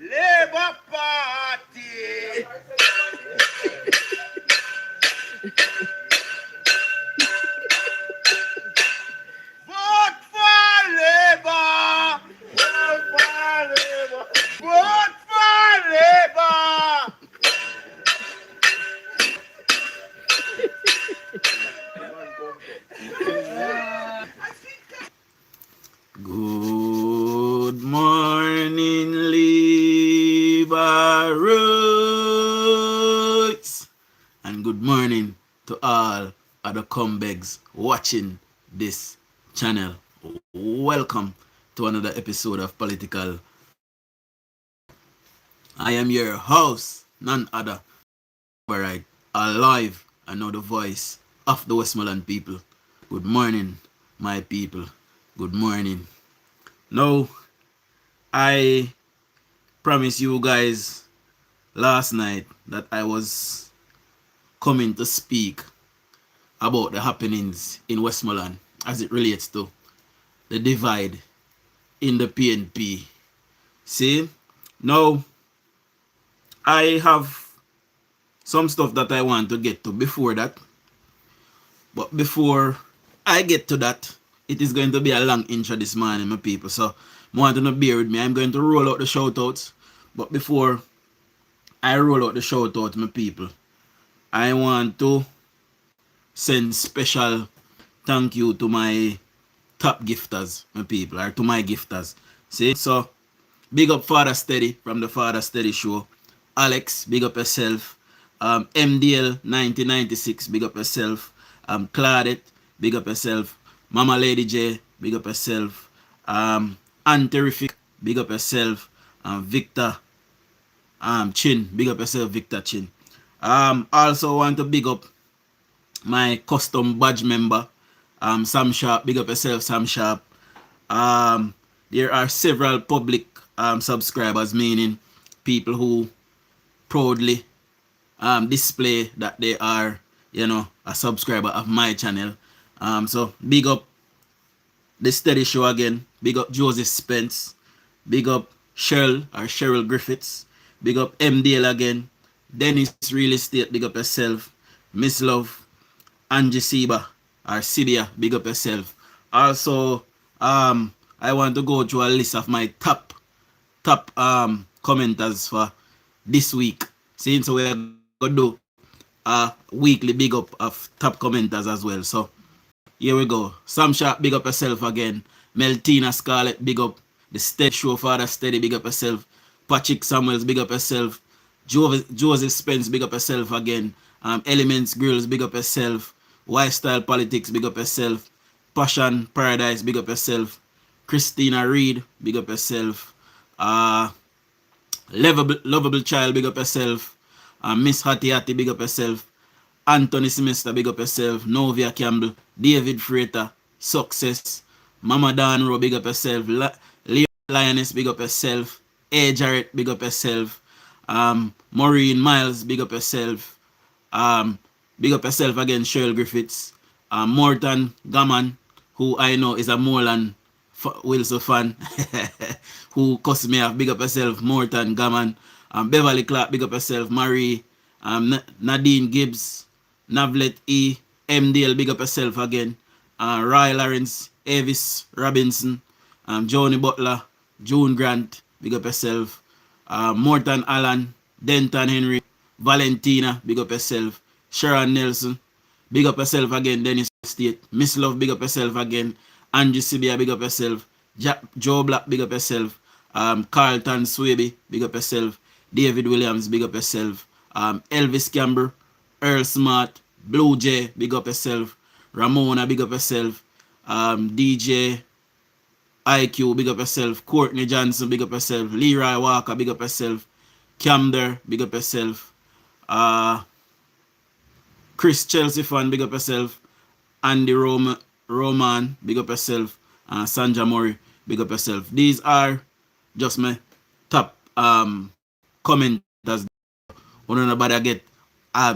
Labour Party. Vote for Labour. Vote for Labour. Vote for Labour. Good morning, Labour Roots, and good morning to all other comebacks watching this channel. Welcome to another episode of Political. I am your host, none other, right, alive, and now the voice of the Westmoreland people. Good morning, my people. Good morning. Now, I promised you guys last night that I was coming to speak about the happenings in Westmoreland as it relates to the divide in the PNP. See, now I have some stuff that I want to get to before that. But before I get to that, it is going to be a long intro this morning, my people. So, I want to bear with me. I'm going to roll out the shout-outs. But before I roll out the shout-outs, my people, I want to send special thank you to my top gifters, my people, or to my gifters. See? So, big up Father Steady from the Father Steady Show. Alex, big up yourself. MDL 1996, big up yourself. Claudette, big up yourself. Mama Lady J, big up yourself. Terrific, big up yourself. Victor Chin, big up yourself, Victor Chin. Also want to big up my custom badge member, Sam Sharp, big up yourself, Sam Sharp. There are several public subscribers, meaning people who proudly display that they are, a subscriber of my channel. So big up the Steady Show again. Big up Joseph Spence. Big up Cheryl Griffiths. Big up MDL again. Dennis Real Estate, big up yourself. Miss Love. Angie Siba or Sibia, big up yourself. Also, I want to go through a list of my top commenters for this week. Since we're going to do a weekly big up of top commenters as well. So here we go. Sam Sharp, big up yourself again. Meltina Scarlett, big up. The Steady Show, Father Steady, big up yourself. Patrick Samuels, big up yourself. Joseph Spence, big up yourself again. Elements Girls, big up yourself. Style Politics, big up yourself. Passion Paradise, big up yourself. Christina Reed, big up yourself. Lovable Child, big up yourself. Miss Hattie Hattie, big up yourself. Anthony Semester, big up yourself. Novia Campbell, David Freighter, Success. Mama Dan big up yourself. Lioness, big up yourself. A. Jarrett, big up yourself. Maureen Miles, big up yourself. Big up yourself again, Cheryl Griffiths. Morton Gammon, who I know is a Moreland Wilson fan, who cussed me off. Big up yourself, Morton Gammon. Beverly Clark, big up yourself. Marie. Nadine Gibbs. Navlet E. MDL, big up yourself again. Roy Lawrence. Avis Robinson. Joni Butler. June Grant, big up yourself. Morton Allen. Denton Henry. Valentina, big up yourself. Sharon Nelson, big up yourself again. Dennis State. Miss Love, big up yourself again. Angie Sibia, big up yourself. Joe Black, big up yourself. Carlton Swaby, big up yourself. David Williams, big up yourself. Elvis Camber, Earl Smart, Blue Jay, big up yourself. Ramona, big up yourself. DJ IQ, big up yourself. Courtney Johnson, big up yourself. Leroy Walker, big up yourself. Camder, big up yourself. Chris Chelsea fan, big up yourself. Andy Roman, big up yourself. Sandra Murray, big up yourself. These are just my top commenters. When nobody get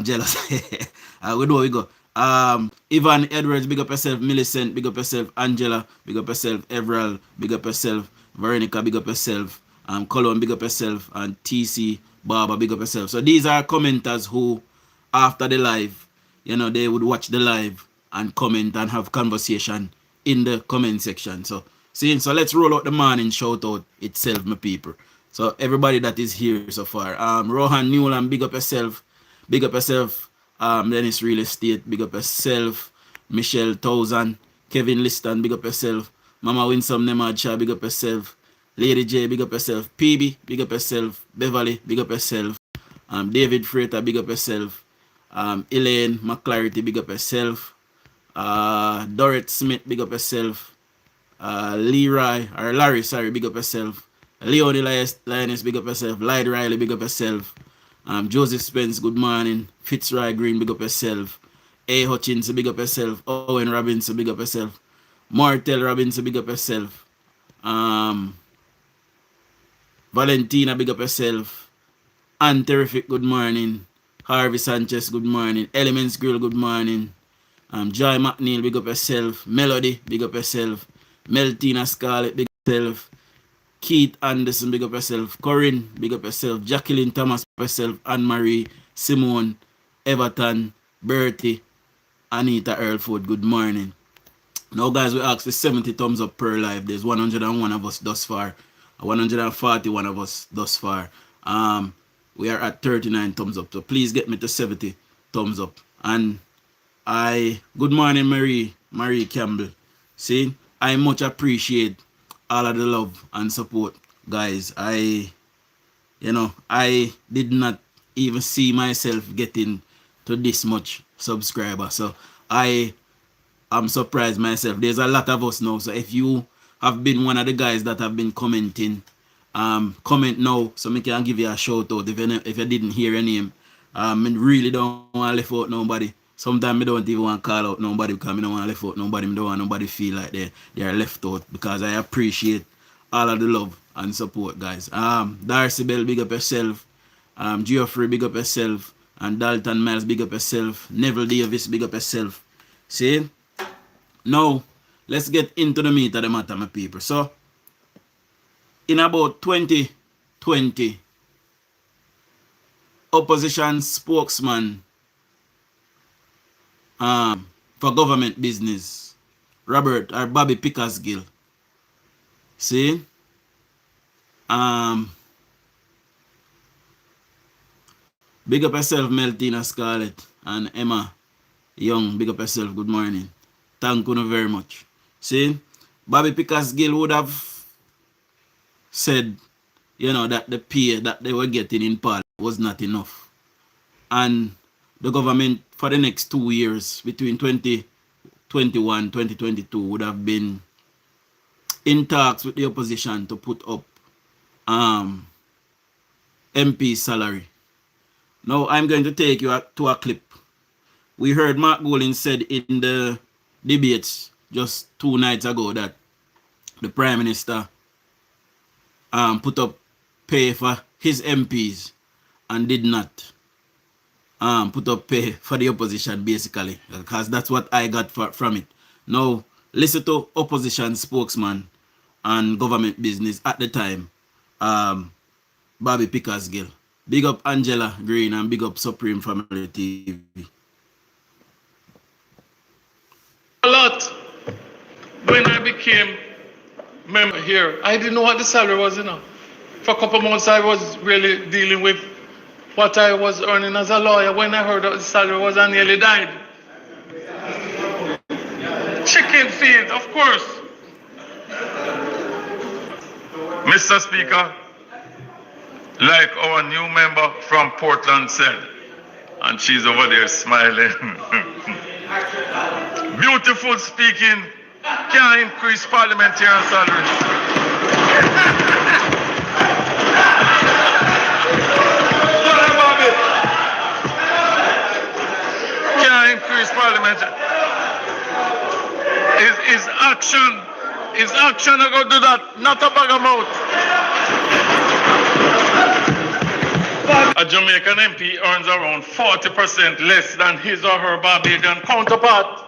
jealous. We do we go. Ivan Edwards, big up yourself. Millicent, big up yourself. Angela, big up yourself. Everall, big up yourself. Veronica, big up yourself. Colon, big up yourself, and TC Barber, big up yourself. So these are commenters who, after the live, they would watch the live and comment and have conversation in the comment section. So let's roll out the morning shout out itself, my people. So everybody that is here so far. Rohan Newland, big up yourself. Big up yourself. Dennis Real Estate, big up yourself. Michelle Thousand, Kevin Liston, big up yourself. Mama Winsome Nemadsha, big up yourself. Lady J, big up yourself. PB, big up yourself. Beverly, big up yourself. David Freighter, big up yourself. Elaine McClarity, big up yourself. Dorrit Smith, big up yourself. Larry, sorry, big up yourself. Leonie Lioness, big up yourself. Lyde Riley, big up yourself. Joseph Spence, good morning. Fitzroy Green, big up yourself. A. Hutchins, big up yourself. Owen Robinson, big up yourself. Martel Robinson, big up yourself. Valentina, big up yourself. Ann Terrific, good morning. Harvey Sanchez, good morning. Elements Girl, good morning. Joy McNeil, big up yourself. Melody, big up yourself. Meltina Scarlett, big up yourself. Keith Anderson, big up yourself. Corinne, big up yourself. Jacqueline Thomas, big up yourself. Anne-Marie, Simone, Everton, Bertie, Anita Earlford, good morning. Now, guys, we asked for 70 thumbs up per live. There's 101 of us thus far. 141 of us thus far. We are at 39 thumbs up. So please get me to 70 thumbs up. And good morning, Marie Campbell. See, I much appreciate all of the love and support, guys. I did not even see myself getting to this much subscriber. So I'm surprised myself. There's a lot of us now. So if you have been one of the guys that have been commenting, comment now so I can give you a shout out if you didn't hear your name. I really don't want to leave out nobody. Sometimes I don't even want to call out nobody because I don't want to leave out nobody. I don't want nobody feel like they are left out because I appreciate all of the love and support, guys. Darcy Bell, big up yourself. Geoffrey, big up yourself. And Dalton Miles, big up yourself. Neville Davis, big up yourself. See? Now, let's get into the meat of the matter, my people. So, in about 2020, opposition spokesman for government business, Bobby Pickersgill. See? Big up yourself, Meltina Scarlett and Emma Young. Big up yourself. Good morning. Thank you very much. See, Bobby Pickersgill would have said, that the pay that they were getting in Parliament was not enough. And the government for the next 2 years, between 2021 2022, would have been in talks with the opposition to put up MP salary. Now, I'm going to take you to a clip. We heard Mark Golding said in the debates just 2 nights ago that the Prime Minister put up pay for his MPs and did not put up pay for the opposition, basically, because that's what I got from it. Now, listen to opposition spokesman and government business at the time, Bobby Pickersgill. Big up Angela Green and big up Supreme Family TV. A lot. When I became member here, I didn't know what the salary was, For a couple months, I was really dealing with what I was earning as a lawyer. When I heard that the salary was, I nearly died. Chicken feed, of course. Mr. Speaker, like our new member from Portland said, and she's over there smiling. Beautiful speaking can increase parliamentarian salaries. Can increase parliamentarian. Is action are going to do that, not a bag of mouth. A Jamaican MP earns around 40% less than his or her Barbadian counterpart.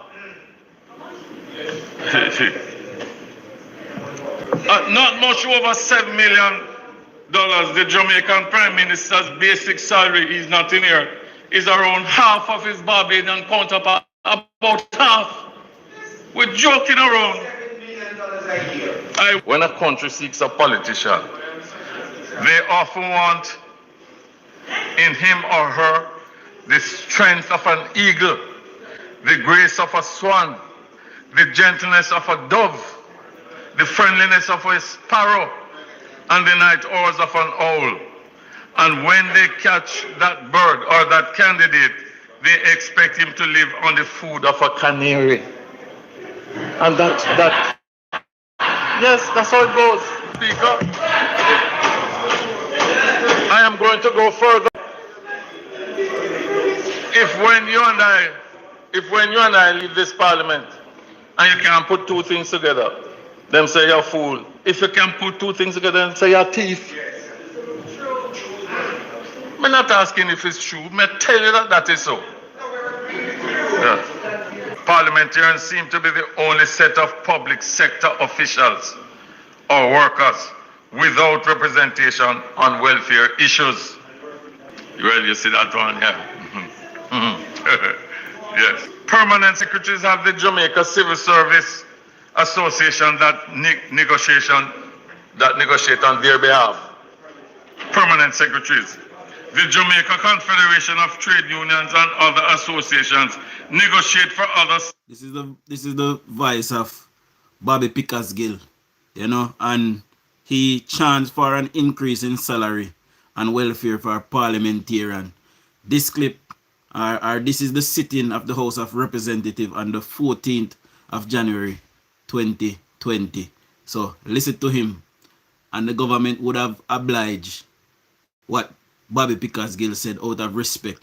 Not much over 7 million The Jamaican Prime Minister's basic salary is not in here. Is around half of his Barbadian counterpart, about half. We're joking around. When a country seeks a politician, they often want in him or her the strength of an eagle, the grace of a swan, the gentleness of a dove, the friendliness of a sparrow, and the night hours of an owl. And when they catch that bird or that candidate, they expect him to live on the food of a canary. And yes, that's how it goes, Speaker. I am going to go further. If when you and I leave this parliament and you can't put two things together, then say you're a fool. If you can put two things together, then say you're a thief. I'm not asking if it's true. I tell you that is so. Yeah. Parliamentarians seem to be the only set of public sector officials or workers without representation on welfare issues. Well, you see that one, yeah. Yes. Permanent secretaries have the Jamaica Civil Service Association that negotiate on their behalf. Permanent secretaries. The Jamaica Confederation of Trade Unions and other associations negotiate for others. This is the voice of Bobby Pickersgill, you know, and he chants for an increase in salary and welfare for parliamentarian. This clip, this is the sitting of the House of Representatives on the 14th of January 2020. So listen to him, and the government would have obliged what Bobby Pickersgill said out of respect.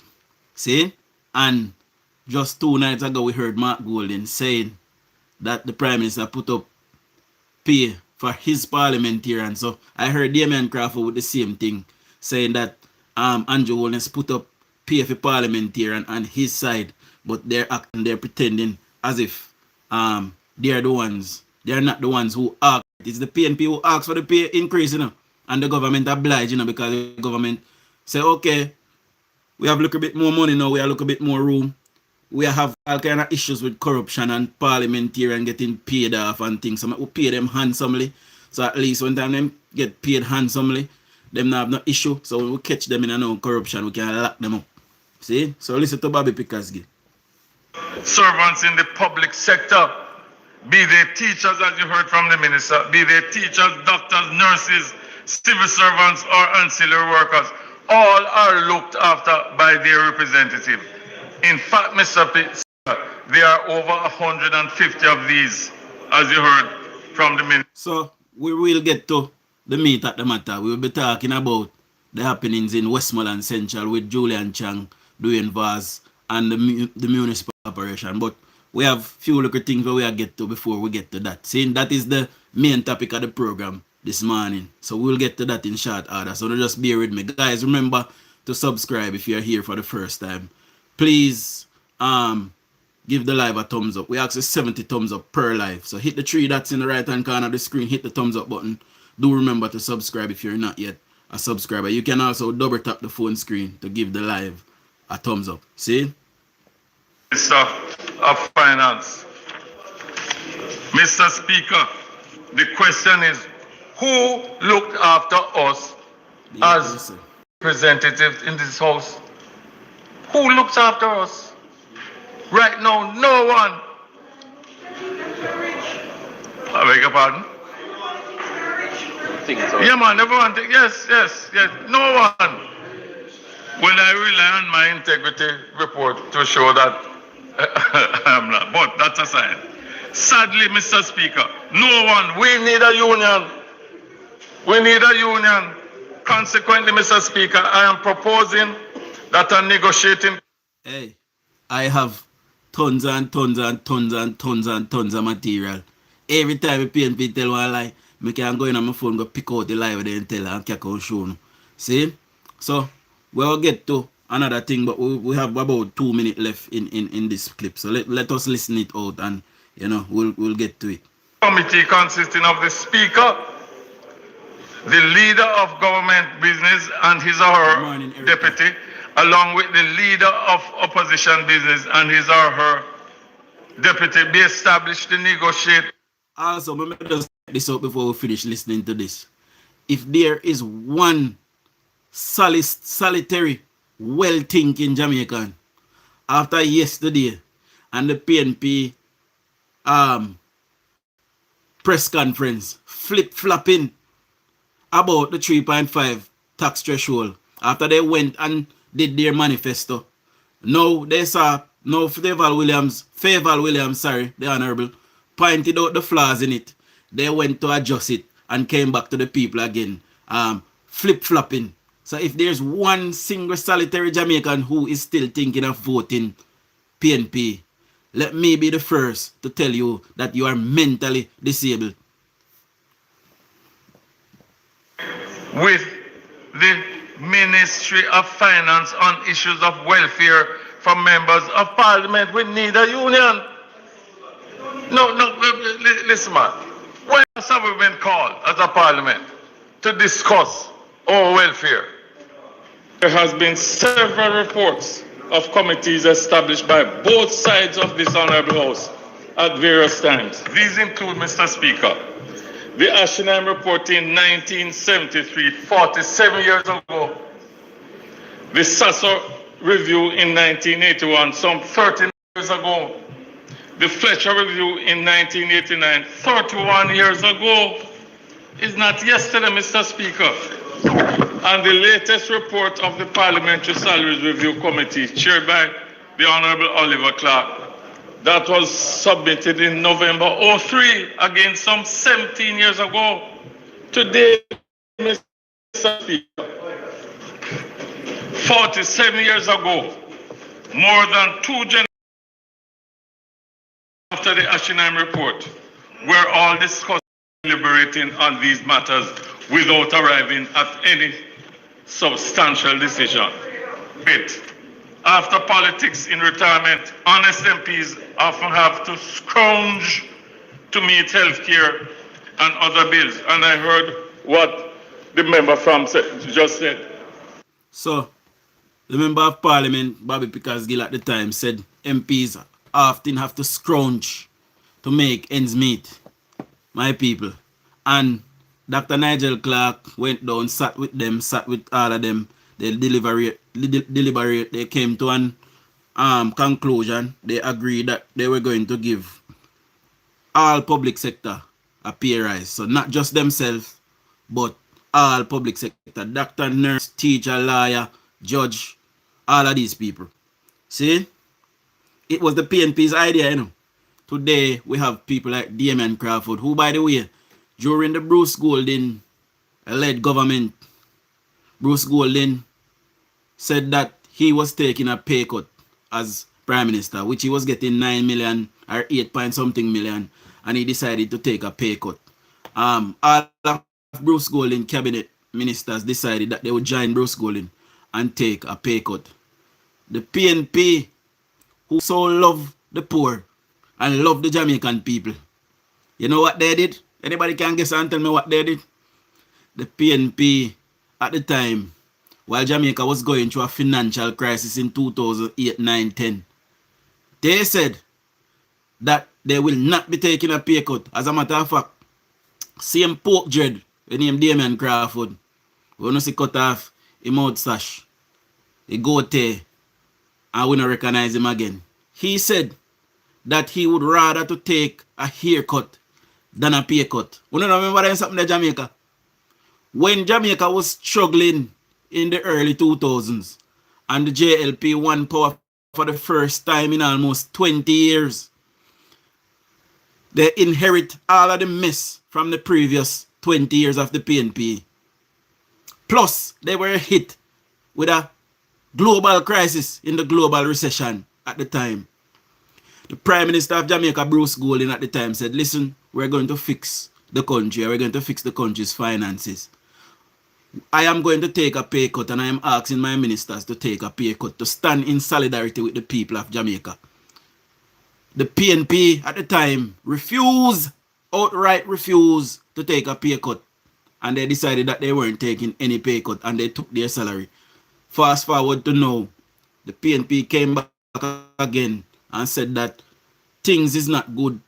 See? And just 2 nights ago we heard Mark Golding saying that the Prime Minister put up pay for his parliamentarian. So I heard Damien Crawford with the same thing, saying that Andrew Holness put up pay for parliamentarian on his side, but they're pretending as if they're not the ones who ask. It's the PNP who ask for the pay increase, you know, and the government oblige, you know, because the government say, okay, we have a little bit more money now, we have a little bit more room. We have all kind of issues with corruption and parliamentarian getting paid off and things. So we pay them handsomely. So at least when time them get paid handsomely, them not have no issue. So when we catch them in a no corruption, we can lock them up. See? So listen to Bobby Pickersgill. Servants in the public sector, be they teachers, as you heard from the minister, be they teachers, doctors, nurses, civil servants, or ancillary workers, all are looked after by their representative. In fact, Mr. Speaker, there are over 150 of these, as you heard from the minister. So we will get to the meat at the matter. We will be talking about the happenings in Westmoreland Central with Julian Chang, DUJON'S, and the municipal operation. But we have few little things where we will get to before we get to that. Seeing that is the main topic of the program this morning. So we'll get to that in short order. So just bear with me. Guys, remember to subscribe if you're here for the first time. Please give the live a thumbs up. We ask for 70 thumbs up per live. So hit the 3 dots in the right hand corner of the screen. Hit the thumbs up button. Do remember to subscribe if you're not yet a subscriber. You can also double tap the phone screen to give the live a thumbs up. See? Minister of Finance. Mr. Speaker, the question is, who looked after us as representatives in this house? Who looks after us? Right now, no one. I beg your pardon? Yeah, man, everyone. Yes. No one. Well, I rely on my integrity report to show that I'm not. But that's a sign. Sadly, Mr. Speaker, no one. We need a union. We need a union. Consequently, Mr. Speaker, I am proposing that are negotiating. Hey, I have tons and tons of material. Every time a PNP tell one lie, I can go in on my phone, go pick out the lie and tell and kick out show. See? So we'll get to another thing, but we have about 2 minutes left in this clip. So let us listen it out, and you know we'll get to it. Committee consisting of the Speaker, the leader of government business and his or her deputy, along with the leader of opposition business and his or her deputy, be established to negotiate. Also, let me just get this out before we finish listening to this. If there is one solitary, well-thinking Jamaican after yesterday and the PNP press conference flip-flopping about the 3.5 tax threshold after they went and did their manifesto. Now they saw, now Faval Williams, the Honorable, pointed out the flaws in it. They went to adjust it and came back to the people again, flip-flopping. So if there's one single solitary Jamaican who is still thinking of voting PNP, let me be the first to tell you that you are mentally disabled. With the Ministry of Finance on issues of welfare from members of Parliament, we need a union. No, listen, man. When have we been called as a Parliament to discuss our welfare? There has been several reports of committees established by both sides of this Honourable House at various times. These include, Mr. Speaker, the Ashenheim report in 1973, 47 years ago. The Sasso review in 1981, some 13 years ago. The Fletcher review in 1989, 31 years ago. It's not yesterday, Mr. Speaker. And the latest report of the Parliamentary Salaries Review Committee, chaired by the Honourable Oliver Clark, that was submitted in November 03, again some 17 years ago. Today, Mr. Speaker, 47 years ago, more than 2 generations after the Ashenheim report, we're all discussing, deliberating on these matters without arriving at any substantial decision. But after politics in retirement, honest MPs often have to scrounge to meet healthcare and other bills. And I heard what the member from just said. So, the member of Parliament, Bobby Pickersgill at the time, said MPs often have to scrounge to make ends meet, my people. And Dr. Nigel Clark went down, sat with all of them. They deliberate. They came to an conclusion. They agreed that they were going to give all public sector a pay rise. So not just themselves, but all public sector. Doctor, nurse, teacher, lawyer, judge, all of these people. See? It was the PNP's idea, you know. Today, we have people like Damien Crawford, who, by the way, during the Bruce Golding-led government, Bruce Golding said that he was taking a pay cut as Prime Minister, which he was getting 9 million or 8 point something million, and he decided to take a pay cut. All of Bruce Golding cabinet ministers decided that they would join Bruce Golding and take a pay cut. The PNP, who so love the poor and love the Jamaican people, you know what they did? Anybody can guess and tell me what they did? The PNP at the time, while Jamaica was going through a financial crisis in 2008, 9, 10, they said that they will not be taking a pay cut. As a matter of fact, same Pope Dread, the name Damien Crawford, we don't see cut off his moustache, he go there, and we don't recognize him again. He said that he would rather to take a haircut than a pay cut. We don't remember that something in Jamaica. When Jamaica was struggling in the early 2000s and the JLP won power for the first time in almost 20 years, they inherit all of the mess from the previous 20 years of the PNP. Plus, they were hit with a global crisis in the global recession at the time. The Prime Minister of Jamaica, Bruce Golding, at the time said, listen, we're going to fix the country. We're going to fix the country's finances. I am going to take a pay cut, and I am asking my ministers to take a pay cut to stand in solidarity with the people of Jamaica. The PNP at the time outright refused to take a pay cut. and they decided that they weren't taking any pay cut and they took their salary. Fast forward to now, the PNP came back again and said that things is not good.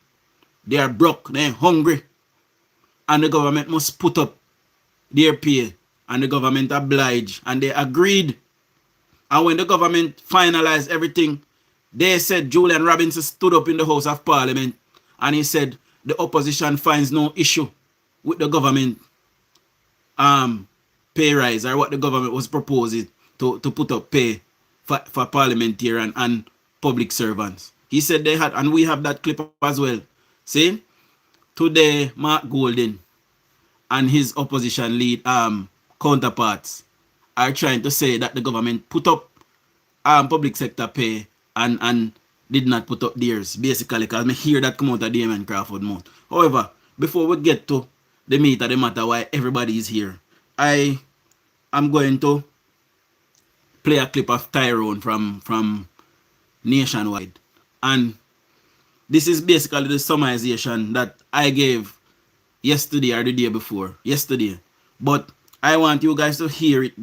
They are broke, they're hungry, and the government must put up their pay. And the government obliged and they agreed. And when the government finalized everything, they said Julian Robinson stood up in the House of Parliament and he said the opposition finds no issue with the government pay rise or what the government was proposing to put up pay for parliamentarian and public servants. He said they had, and we have that clip as well. See, today Mark Golden and his opposition lead counterparts are trying to say that the government put up public sector pay and did not put up theirs, basically, because I hear that come out of Damon Crawford mouth. However, before we get to the meat of the matter why everybody is here, I am going to play a clip of Tyrone from Nationwide. And this is basically the summarization that I gave yesterday or the day before. Yesterday. But I want you guys to hear it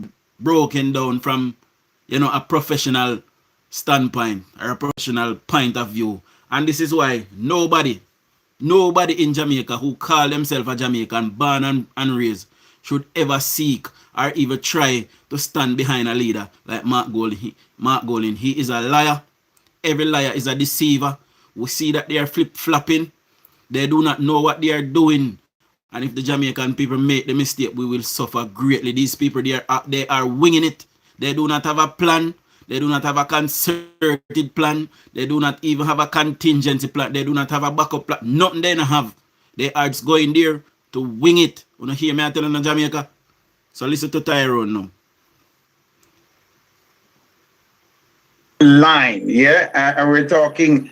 broken down from, a professional standpoint or a professional point of view. And this is why nobody in Jamaica who call themselves a Jamaican, born and raised, should ever seek or even try to stand behind a leader like Mark Golden. He is a liar. Every liar is a deceiver. We see that they are flip-flopping. They do not know what they are doing. And if the Jamaican people make the mistake, we will suffer greatly. These people, they are winging it. They do not have a plan. They do not have a concerted plan. They do not even have a contingency plan. They do not have a backup plan. Nothing they don't have. They are just going there to wing it. You know, hear me telling in Jamaica? So listen to Tyrone now. Line, yeah, and we're talking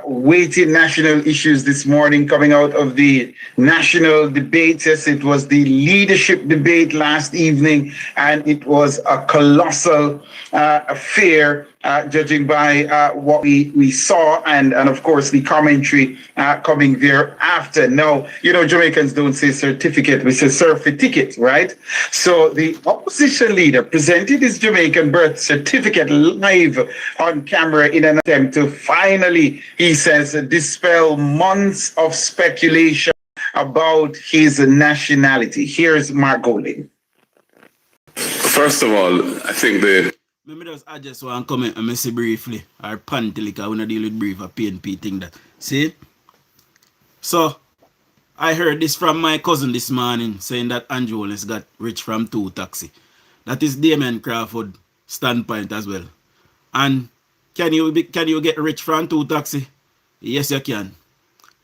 weighty national issues this morning coming out of the national debate. Yes, it was the leadership debate last evening, and it was a colossal affair, judging by what we saw, and of course the commentary coming thereafter. Now, Jamaicans don't say certificate, we say certificate, right? So the opposition leader presented his Jamaican birth certificate live on camera in an attempt to finally, he says, dispel months of speculation about his nationality. Here's Mark Golden. First of all, I think Let me just want to comment and say briefly, or pantilic, I want to deal with brief, a PNP thing that. See? So, I heard this from my cousin this morning, saying that Andrew Holness got rich from 2 taxi. That is Damon Crawford standpoint as well. And can you get rich from 2 taxi? Yes, you can.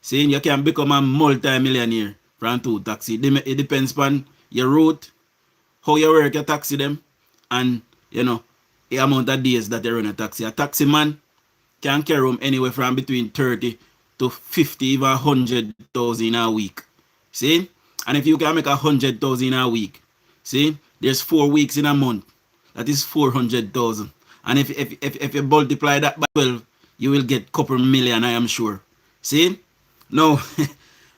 See, you can become a multi-millionaire from 2 taxi. It depends upon your route, how you work your taxi them, and, the amount of days that you run a taxi. A taxi man can carry home anywhere from between 30 to 50, even 100,000 a week. See? And if you can make 100,000 a week, see, there's 4 weeks in a month. That is 400,000. And if you multiply that by 12, you will get a couple million, I am sure. See? Now,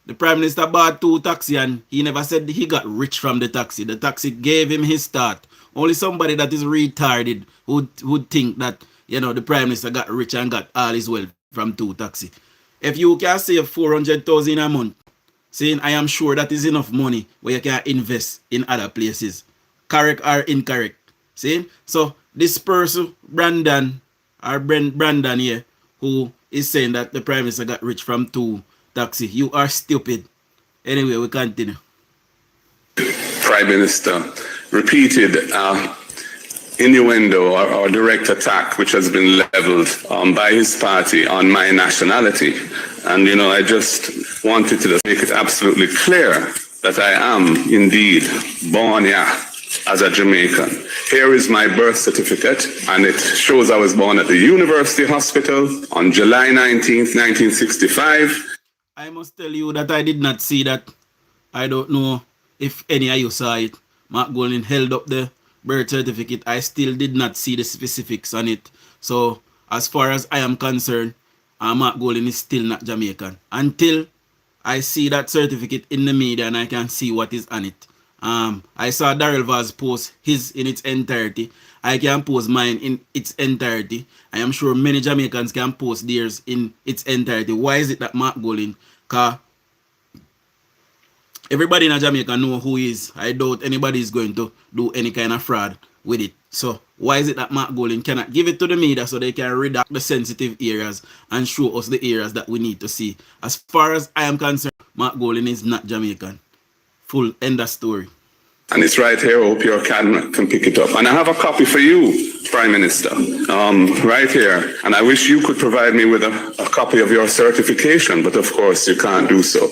the Prime Minister bought 2 taxi and he never said he got rich from the taxi. The taxi gave him his start. Only somebody that is retarded would think that, the Prime Minister got rich and got all his wealth from 2 taxi. If you can save 400,000 a month, saying I am sure that is enough money where you can invest in other places. Correct or incorrect? See? So this person, Brandon here, who is saying that the Prime Minister got rich from 2 taxi, you are stupid. Anyway, we continue. Prime Minister repeated innuendo or direct attack which has been leveled by his party on my nationality. And, I just wanted to make it absolutely clear that I am indeed born here as a Jamaican. Here is my birth certificate, and it shows I was born at the University Hospital on July 19th, 1965. I must tell you that I did not see that. I don't know if any of you saw it. Mark Golden held up the birth certificate. I still did not see the specifics on it. So, as far as I am concerned, Mark Golden is still not Jamaican. Until I see that certificate in the media and I can see what is on it, I saw Daryl Vaz post his in its entirety. I can post mine in its entirety. I am sure many Jamaicans can post theirs in its entirety. Why is it that Mark Golding? Because everybody in Jamaica know who he is. I doubt anybody is going to do any kind of fraud with it. So why is it that Mark Golding cannot give it to the media so they can redact the sensitive areas and show us the areas that we need to see? As far as I am concerned, Mark Golding is not Jamaican. Full end of story. And it's right here. I hope your camera can pick it up. And I have a copy for you, Prime Minister, right here. And I wish you could provide me with a copy of your certification, but of course you can't do so.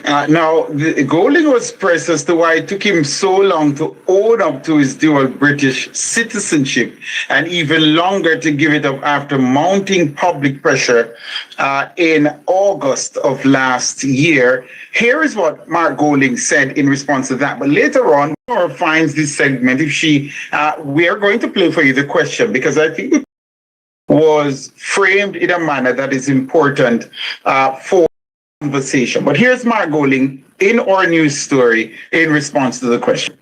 Now, Golding was pressed as to why it took him so long to own up to his dual British citizenship and even longer to give it up after mounting public pressure in August of last year. Here is what Mark Golding said in response to that. But later on, Nora finds this segment. If she, we are going to play for you the question because I think it was framed in a manner that is important for conversation. But here's Mark Golding in our news story in response to the question.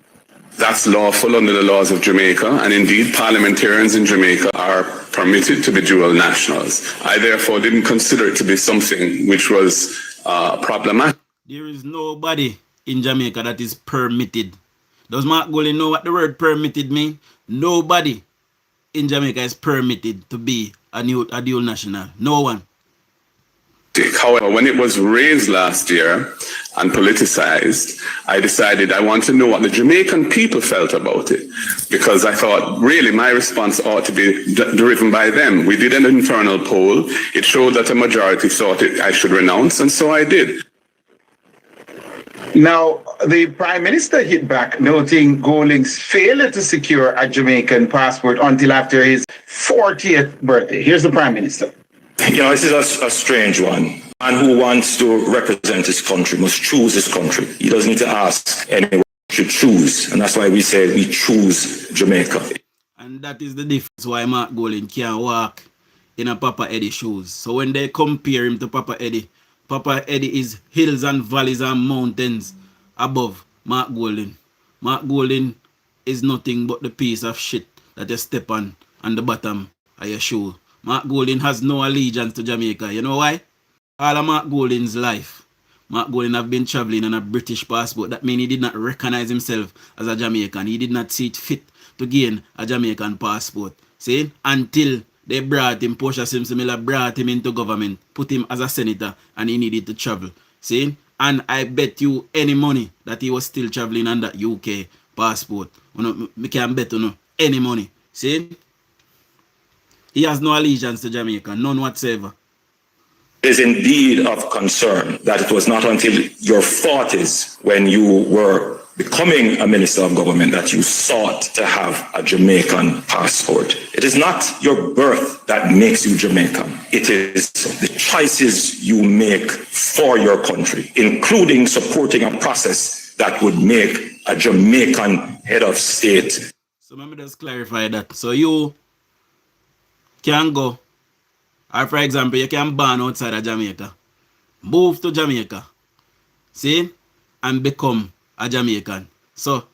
That's lawful under the laws of Jamaica, and indeed parliamentarians in Jamaica are permitted to be dual nationals. I therefore didn't consider it to be something which was problematic. There is nobody in Jamaica that is permitted. Does Mark Golding know what the word permitted means? Nobody in Jamaica is permitted to be a dual national. No one. However, when it was raised last year and politicized, I decided I want to know what the Jamaican people felt about it, because I thought really my response ought to be driven by them. We did an internal poll. It showed that a majority thought I should renounce, and so I did. Now, the Prime Minister hit back, noting Golding's failure to secure a Jamaican passport until after his 40th birthday. Here's the Prime Minister. You know, this is a strange one. And who wants to represent his country must choose his country. He doesn't need to ask anyone to choose. And that's why we say we choose Jamaica. And that is the difference why Mark Golding can't walk in a Papa Eddie shoes. So when they compare him to Papa Eddie is hills and valleys and mountains above Mark Golding. Mark Golding is nothing but the piece of shit that you step on the bottom of your shoe. Mark Golding has no allegiance to Jamaica. You know why? All of Mark Golding's life, Mark Golding have been traveling on a British passport. That means he did not recognize himself as a Jamaican. He did not see it fit to gain a Jamaican passport. See? Until they brought him, Portia Simpson Miller brought him into government, put him as a senator, and he needed to travel. See? And I bet you any money that he was still traveling on that UK passport. You know, I can bet you any money. See? He has no allegiance to Jamaica, none whatsoever. It is indeed of concern that it was not until your 40s, when you were becoming a minister of government, that you sought to have a Jamaican passport. It is not your birth that makes you Jamaican. It is the choices you make for your country, including supporting a process that would make a Jamaican head of state. So let me just clarify that. So you can go, or for example, you can born outside of Jamaica, move to Jamaica, see, and become a Jamaican. So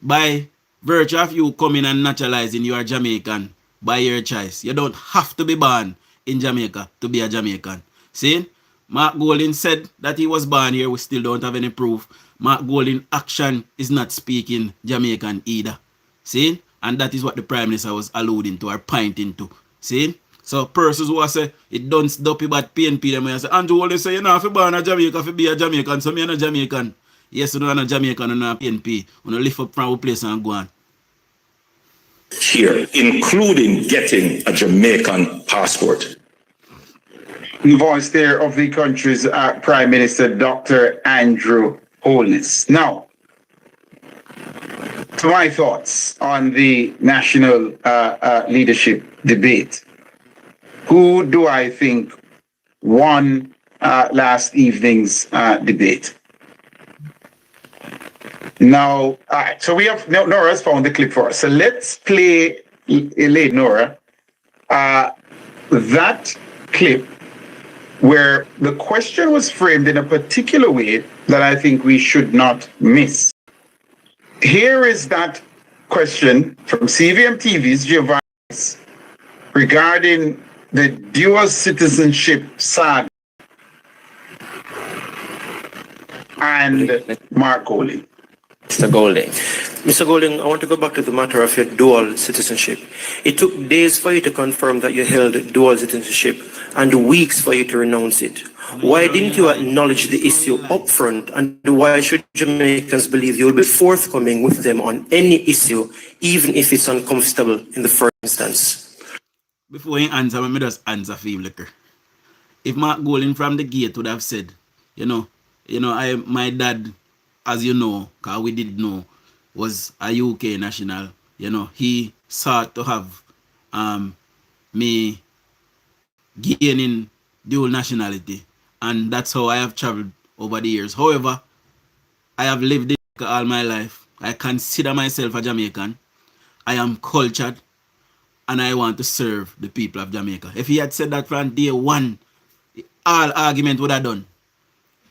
by virtue of you coming and naturalizing, you are Jamaican by your choice. You don't have to be born in Jamaica to be a Jamaican. See, Mark Golding said that he was born here. We still don't have any proof. Mark Golding action is not speaking Jamaican either. See, and that is what the Prime Minister was alluding to or pointing to. See? So persons who say it don't stop about PNP, them I say, Andrew Golding say, you know, if you born a Jamaica, if you be a Jamaican, so me and a Jamaican. Yes, you don't a Jamaican and a PNP. You lift up from our place and go on. Here, including getting a Jamaican passport. The voice there of the country's Prime Minister, Dr. Andrew Holness. Now, to my thoughts on the national leadership debate. Who do I think won last evening's debate? Now, so we have, Nora's found the clip for us. So let's play, late Nora, that clip where the question was framed in a particular way that I think we should not miss. Here is that question from CVM TV's Giovanni regarding the dual citizenship saga and Mark Golding. Mr. Golding, I want to go back to the matter of your dual citizenship. It took days for you to confirm that you held dual citizenship and weeks for you to renounce it. Why didn't you acknowledge the issue upfront, and why should Jamaicans believe you will be forthcoming with them on any issue, even if it's uncomfortable in the first instance? Before you answer, let me just answer for him, liquor. If Mark Golding from the gate would have said, my dad, as you know, because we did know, was a UK national. He sought to have me gaining dual nationality, and that's how I have traveled over the years. However, I have lived in Jamaica all my life. I consider myself a Jamaican. I am cultured, and I want to serve the people of Jamaica. If he had said that from day one, all argument would have done.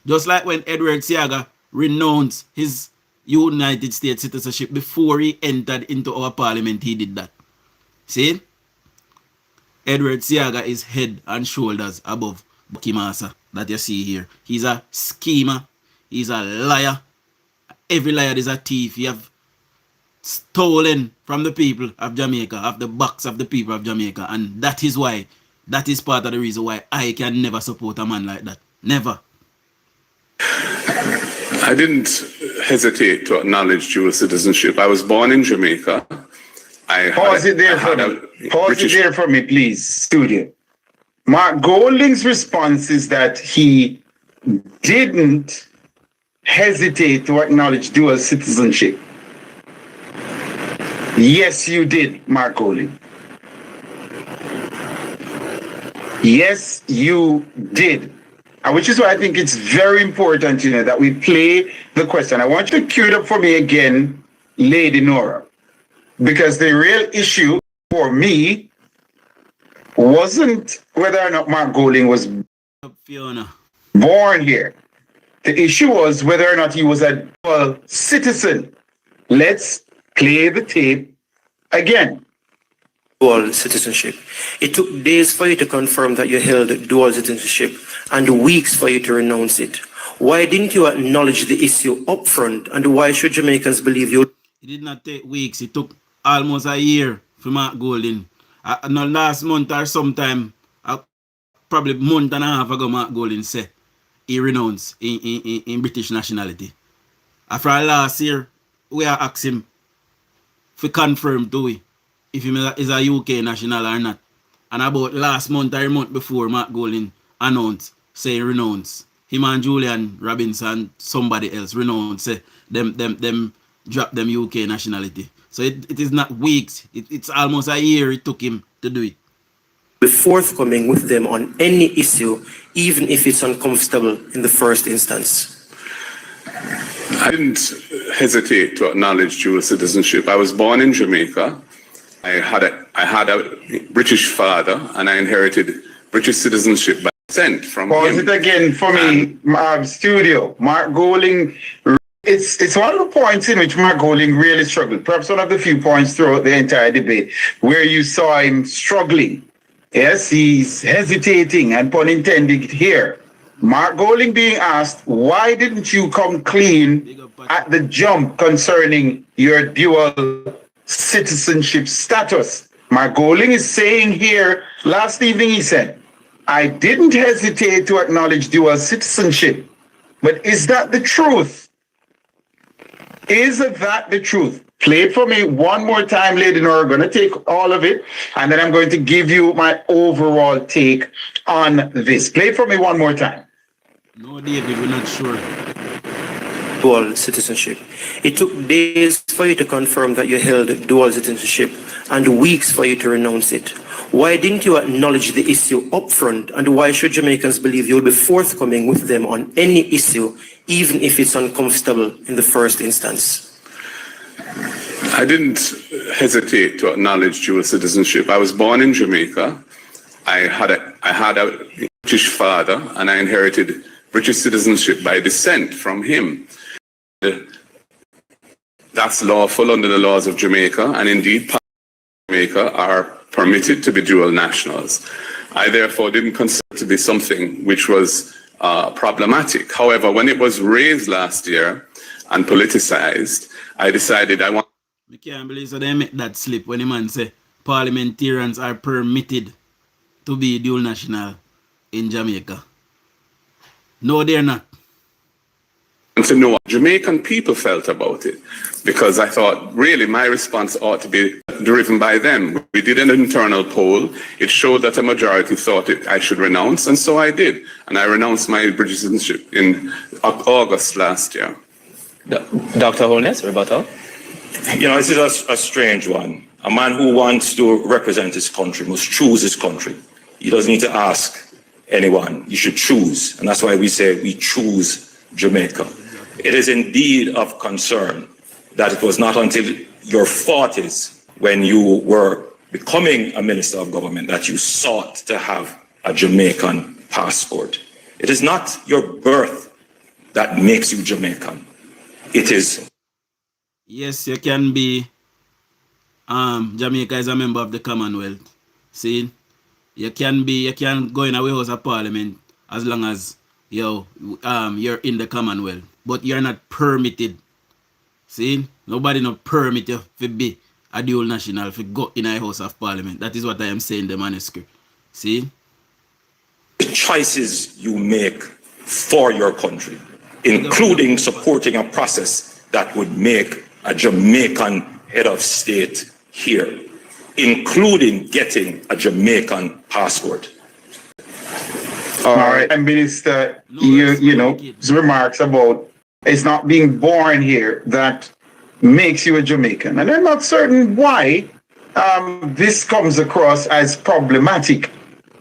Just like when Edward Seaga renounced his United States citizenship before he entered into our parliament, he did that. See? Edward Seaga is head and shoulders above Bucky Massa that you see here. He's a schemer. He's a liar. Every liar is a thief. He have stolen from the people of Jamaica, of the backs of the people of Jamaica. And that is part of the reason why I can never support a man like that. Never. I didn't hesitate to acknowledge dual citizenship. I was born in Jamaica. Pause it there for me, please, studio. Mark Golding's response is that he didn't hesitate to acknowledge dual citizenship. Yes, you did, Mark Golding. Yes, you did. Which is why I think it's very important, that we play the question. I want you to cue it up for me again, Lady Nora, because the real issue for me wasn't whether or not Mark Golding was born here. The issue was whether or not he was a dual citizen. Let's play the tape again. Dual citizenship. It took days for you to confirm that you held dual citizenship and weeks for you to renounce it. Why didn't you acknowledge the issue upfront, and why should Jamaicans believe you? It did not take weeks. It took almost a year for Mark Golding. Last month or sometime, probably a month and a half ago, Mark Golding said he renounced in British nationality. After last year, we are asking him to confirm to we if he is a UK national or not. And about last month or a month before, Mark Golding announced, say renounce. Him and Julian Robinson, somebody else, renounce, say them drop them UK nationality. So it is not weeks. It's almost a year it took him to do it. Be forthcoming with them on any issue, even if it's uncomfortable in the first instance. I didn't hesitate to acknowledge dual citizenship. I was born in Jamaica. I had a British father, and I inherited British citizenship by descent from him. Pause it again for me, studio. Mark Golding, it's one of the points in which Mark Golding really struggled. Perhaps one of the few points throughout the entire debate where you saw him struggling. Yes, he's hesitating, and pun intended here. Mark Golding being asked, why didn't you come clean at the jump concerning your dual citizenship status? Mark Golding is saying here, last evening he said, I didn't hesitate to acknowledge dual citizenship. But is that the truth? Is that the truth? Play it for me one more time, Lady Nora. I'm going to take all of it, and then I'm going to give you my overall take on this. Play it for me one more time. No, David, we're not sure. Dual citizenship. It took days for you to confirm that you held dual citizenship and weeks for you to renounce it. Why didn't you acknowledge the issue upfront, and why should Jamaicans believe you'll be forthcoming with them on any issue, even if it's uncomfortable in the first instance? I didn't hesitate to acknowledge dual citizenship. I was born in Jamaica. I had a British father, and I inherited British citizenship by descent from him. That's lawful under the laws of Jamaica, and indeed, Jamaica are permitted to be dual nationals. I therefore didn't consider it to be something which was problematic. However, when it was raised last year and politicized, I decided I want. I can't believe so they make that slip when the man say parliamentarians are permitted to be dual national in Jamaica. No, they're not. To know what Jamaican people felt about it, because I thought really my response ought to be driven by them. We did an internal poll. It showed that a majority thought I should renounce, and so I did. And I renounced my British citizenship in August last year. Dr. Holness, rebuttal. You know, this is a strange one. A man who wants to represent his country must choose his country. He doesn't need to ask anyone. He should choose. And that's why we say we choose Jamaica. It is indeed of concern that it was not until your 40s, when you were becoming a minister of government, that you sought to have a Jamaican passport. It is not your birth that makes you Jamaican. It is. Yes, you can be. Jamaica is a member of the Commonwealth. See, you can go in a House of Parliament as long as you're in the Commonwealth, but you're not permitted. See, nobody not permit you to be a dual national if you go in a House of Parliament. That is what I am saying in the manuscript. See, the choices you make for your country, including supporting a process that would make a Jamaican head of state here, including getting a Jamaican passport. All right, and Minister, his remarks about it's not being born here that makes you a Jamaican. And I'm not certain why this comes across as problematic,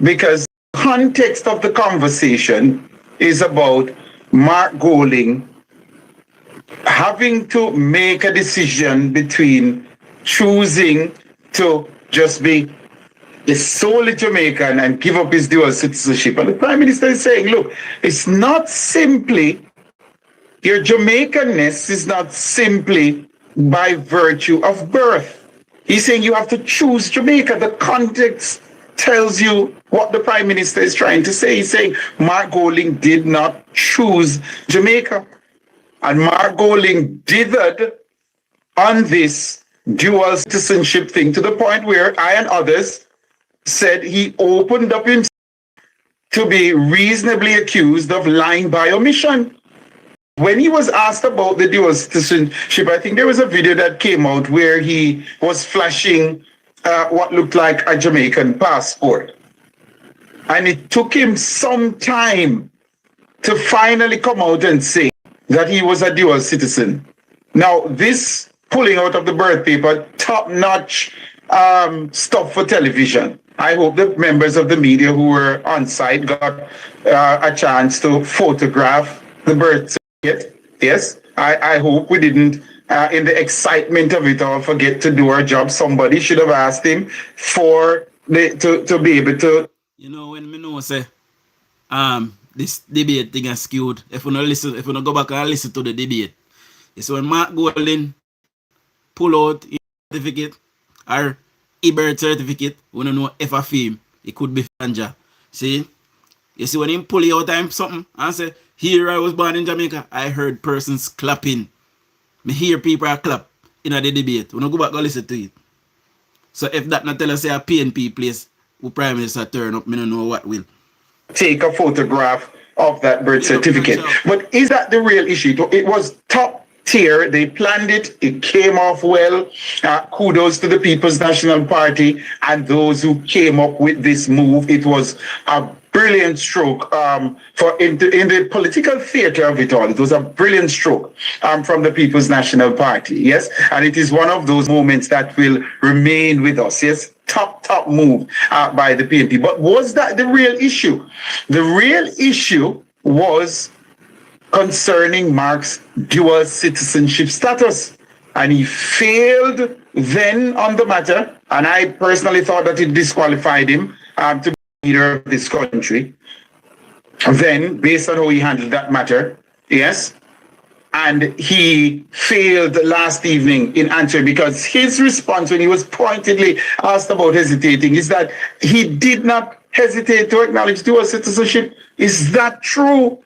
because the context of the conversation is about Mark Golding having to make a decision between choosing to just be a solely Jamaican and give up his dual citizenship. And the Prime Minister is saying, look, it's not simply, your Jamaicanness is not simply by virtue of birth. He's saying you have to choose Jamaica. The context tells you what the Prime Minister is trying to say. He's saying Mark Golding did not choose Jamaica. And Mark Golding dithered on this dual citizenship thing to the point where I and others said he opened up himself to be reasonably accused of lying by omission. When he was asked about the dual citizenship, I think there was a video that came out where he was flashing what looked like a Jamaican passport. And it took him some time to finally come out and say that he was a dual citizen. Now, this pulling out of the birth paper, top-notch stuff for television. I hope the members of the media who were on site got a chance to photograph the birth certificate. Yes, I hope we didn't, in the excitement of it all, forget to do our job. Somebody should have asked him to be able to. You know, when me know say, this debate thing is skewed. If we not go back and listen to the debate, it's when Mark Golding pull out his certificate or birth certificate, we don't know if a film, it could be Fanja. See? You see when him pull it out time something and say, here I was born in Jamaica, I heard persons clapping. Me hear people are clap in the debate. We don't go back and listen to it. So if that not tell us say a PNP place, who Prime Minister turn up, me don't know what will. Take a photograph of that birth certificate. But is that the real issue? It was top tier. They planned it. It came off well. Kudos to the People's National Party and those who came up with this move. It was a brilliant stroke in the political theater of it all. It was a brilliant stroke from the People's National Party. Yes, and it is one of those moments that will remain with us. Yes, top move by the PNP. But was that the real issue? The real issue was concerning Mark's dual citizenship status. And he failed then on the matter. And I personally thought that it disqualified him to be leader of this country. then, based on how he handled that matter, yes, and he failed last evening in answering, because his response when he was pointedly asked about hesitating is that he did not hesitate to acknowledge dual citizenship. Is that true?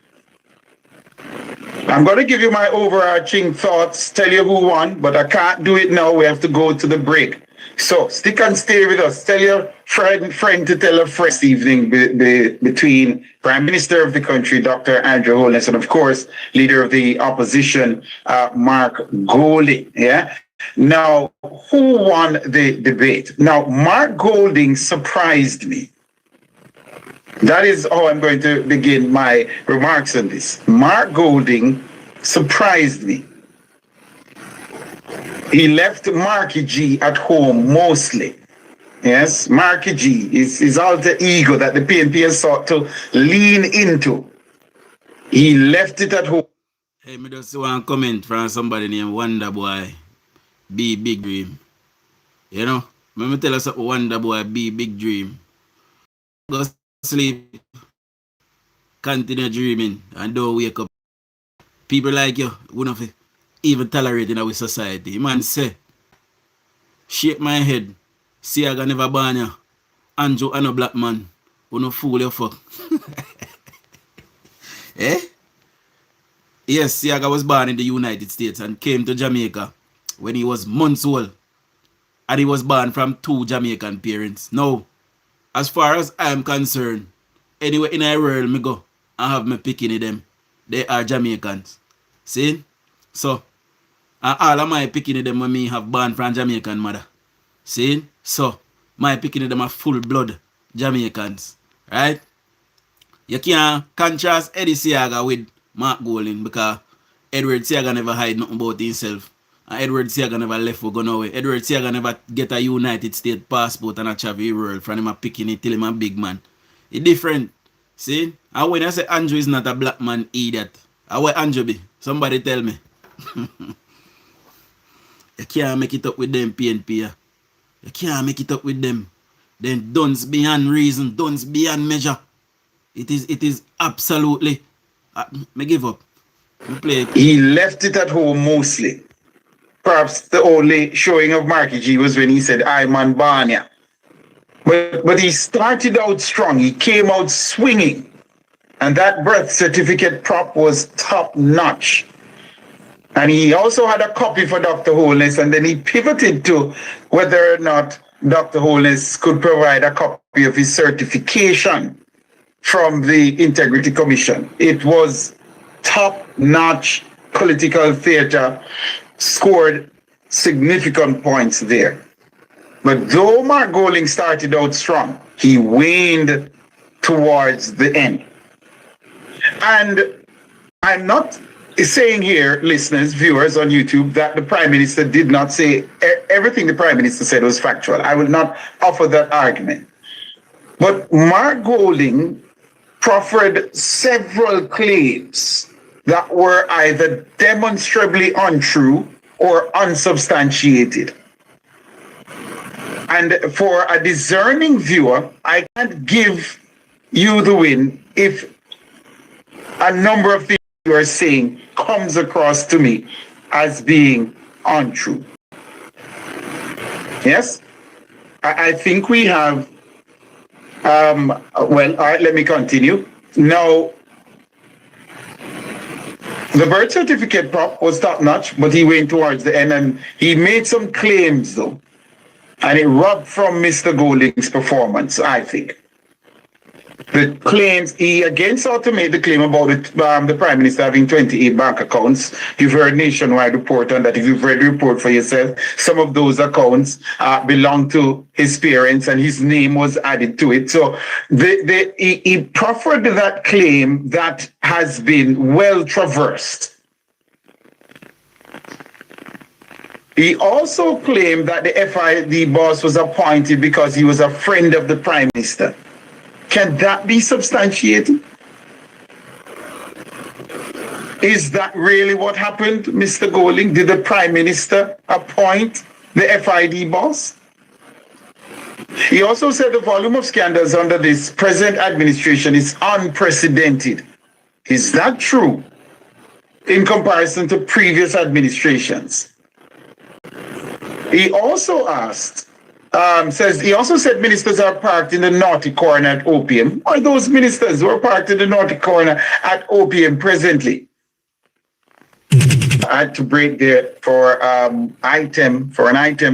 I'm going to give you my overarching thoughts, tell you who won, but I can't do it now. We have to go to the break. So stick and stay with us. Tell your friend to tell a friend this evening between Prime Minister of the country, Dr. Andrew Holness, and of course, Leader of the Opposition, Mark Golding. Yeah. Now, who won the debate? Now, Mark Golding surprised me. That is how I'm going to begin my remarks on this. Mark Golding surprised me. He left Marky G at home mostly. Yes, Marky G is his alter ego that the PNP has sought to lean into. He left it at home. Hey, me just want to comment from somebody named Wonder Boy, B Big Dream. You know, let me tell you something, Wonder Boy, B Big Dream. Go sleep, continue dreaming, and don't wake up. People like you wouldn't even tolerate in our society. Man say, shake my head, see I got never born you. Andrew and a black man, who no fool you fuck. Eh? Yes, Siaga was born in the United States and came to Jamaica when he was months old. And he was born from 2 Jamaican parents. Now, as far as I'm concerned, anywhere in the world me go and have me picking them, they are Jamaicans. See? So, and all of my picking them when me have born from Jamaican mother. See? So, my picking them are full blood Jamaicans. Right? You can't contrast Eddie Siaga with Mark Golding, because Edward Siaga never hide nothing about himself. And Edward Siaga never left for go nowhere. Edward Siaga never get a United States passport and a travel world from him a picking it till him a big man. It's different. See? And when I say Andrew is not a black man idiot, how will Andrew be? Somebody tell me. You can't make it up with them, PNP. You can't make it up with them. Then duns beyond reason, duns beyond measure. It is absolutely. Me give up. Me play. He left it at home mostly. Perhaps the only showing of Marky G was when he said, I'm on Banya. But he started out strong. He came out swinging. And that birth certificate prop was top notch. And he also had a copy for Dr. Holness, and then he pivoted to whether or not Dr. Holness could provide a copy of his certification from the Integrity Commission. It was top-notch political theater, scored significant points there. But though Mark Golding started out strong, he waned towards the end. And I'm not saying here, listeners, viewers on YouTube, that the Prime Minister did not say everything the Prime Minister said was factual. I will not offer that argument. But Mark Golding proffered several claims that were either demonstrably untrue or unsubstantiated. And for a discerning viewer, I can't give you the win if a number of things you are saying comes across to me as being untrue. Yes? I think we have, well, all right, let me continue. Now, the birth certificate prop was top notch, but he went towards the end and he made some claims though. And it rubbed from Mr. Golding's performance, I think. The claims, he again sought to make the claim about it, the Prime Minister having 28 bank accounts. You've heard Nationwide report on that. If you've read the report for yourself, some of those accounts belong to his parents and his name was added to it. So he proffered that claim that has been well traversed. He also claimed that the FID boss was appointed because he was a friend of the Prime Minister. Can that be substantiated? Is that really what happened, Mr. Golding? Did the Prime Minister appoint the FID boss? He also said the volume of scandals under this present administration is unprecedented. Is that true in comparison to previous administrations? He also said ministers are parked in the naughty corner at opium. Who are those ministers who are parked in the naughty corner at opium presently? I had to break there for an item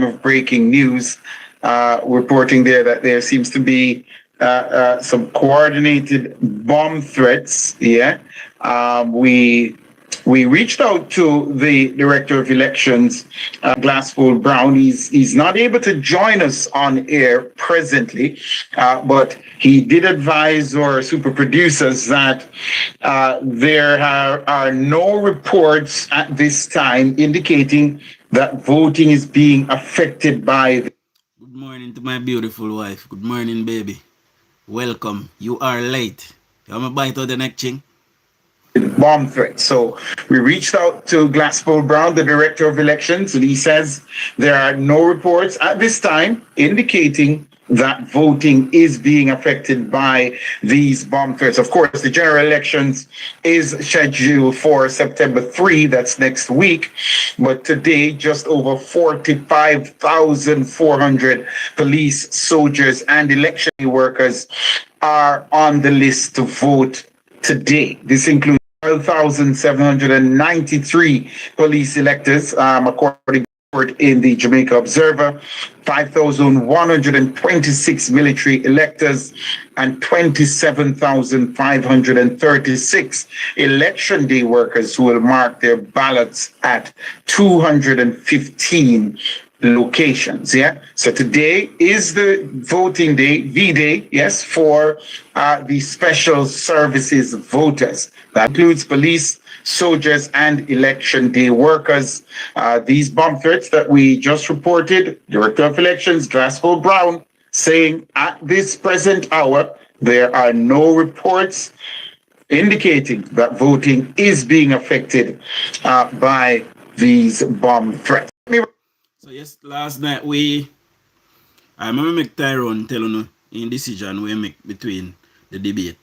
of breaking news, reporting there that there seems to be some coordinated bomb threats. Yeah, we reached out to the director of elections, Glassfold Brown. He's not able to join us on air presently, but he did advise our super producers that there are no reports at this time indicating that voting is being affected by. Good morning to my beautiful wife. Good morning, baby. Welcome. You are late. You want me to bite out the neck, ching? Bomb threat. So we reached out to Glassfold Brown, the director of elections, and he says there are no reports at this time indicating that voting is being affected by these bomb threats. Of course, the general elections is scheduled for September 3, that's next week. But today, just over 45,400 police, soldiers, and election workers are on the list to vote today. This includes 12,793 police electors, according to report in the Jamaica Observer, 5,126 military electors, and 27,536 election day workers who will mark their ballots at 215 locations. Yeah, so today is the voting day, V-Day, yes, for the special services voters. That includes police, soldiers, and election day workers. These bomb threats that we just reported, Director of Elections, Glassfold Brown, saying at this present hour, there are no reports indicating that voting is being affected by these bomb threats. So yes, last night I remember make Tyrone tell you in decision we make between the debate,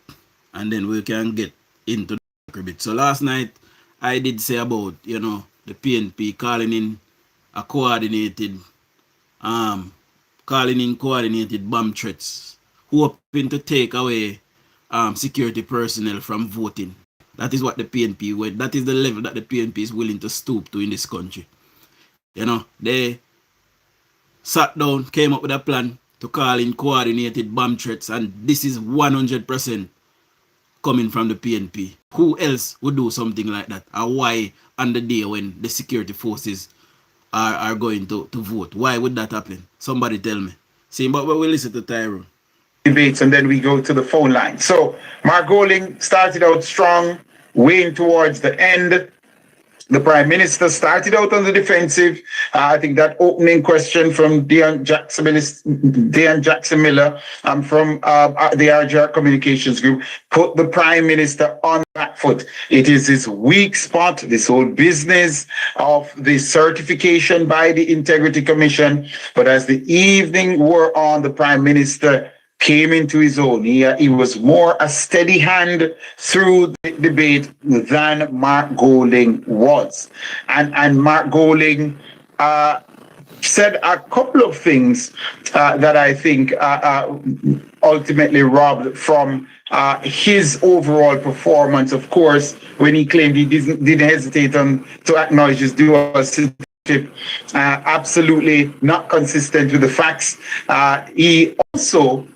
and then we can get into the bit. So last night I did say about the PNP calling in coordinated bomb threats, hoping to take away security personnel from voting. That is what the PNP went. That is the level that the PNP is willing to stoop to in this country. They sat down, came up with a plan to call in coordinated bomb threats, and this is 100% coming from the PNP. Who else would do something like that? Or why on the day when the security forces are going to vote? Why would that happen? Somebody tell me. See, but we'll listen to Tyrone. Debates, and then we go to the phone line. So Mark Golding started out strong, weighing towards the end. The Prime Minister started out on the defensive. I think that opening question from Dean Jackson Miller from the RGR Communications Group put the Prime Minister on the back foot. It is his weak spot, this whole business of the certification by the Integrity Commission. But as the evening wore on, the Prime Minister came into his own. He was more a steady hand through the debate than Mark Golding was. And Mark Golding said a couple of things that I think ultimately robbed from his overall performance. Of course, when he claimed he didn't hesitate to acknowledge his dual citizenship, absolutely not consistent with the facts. He also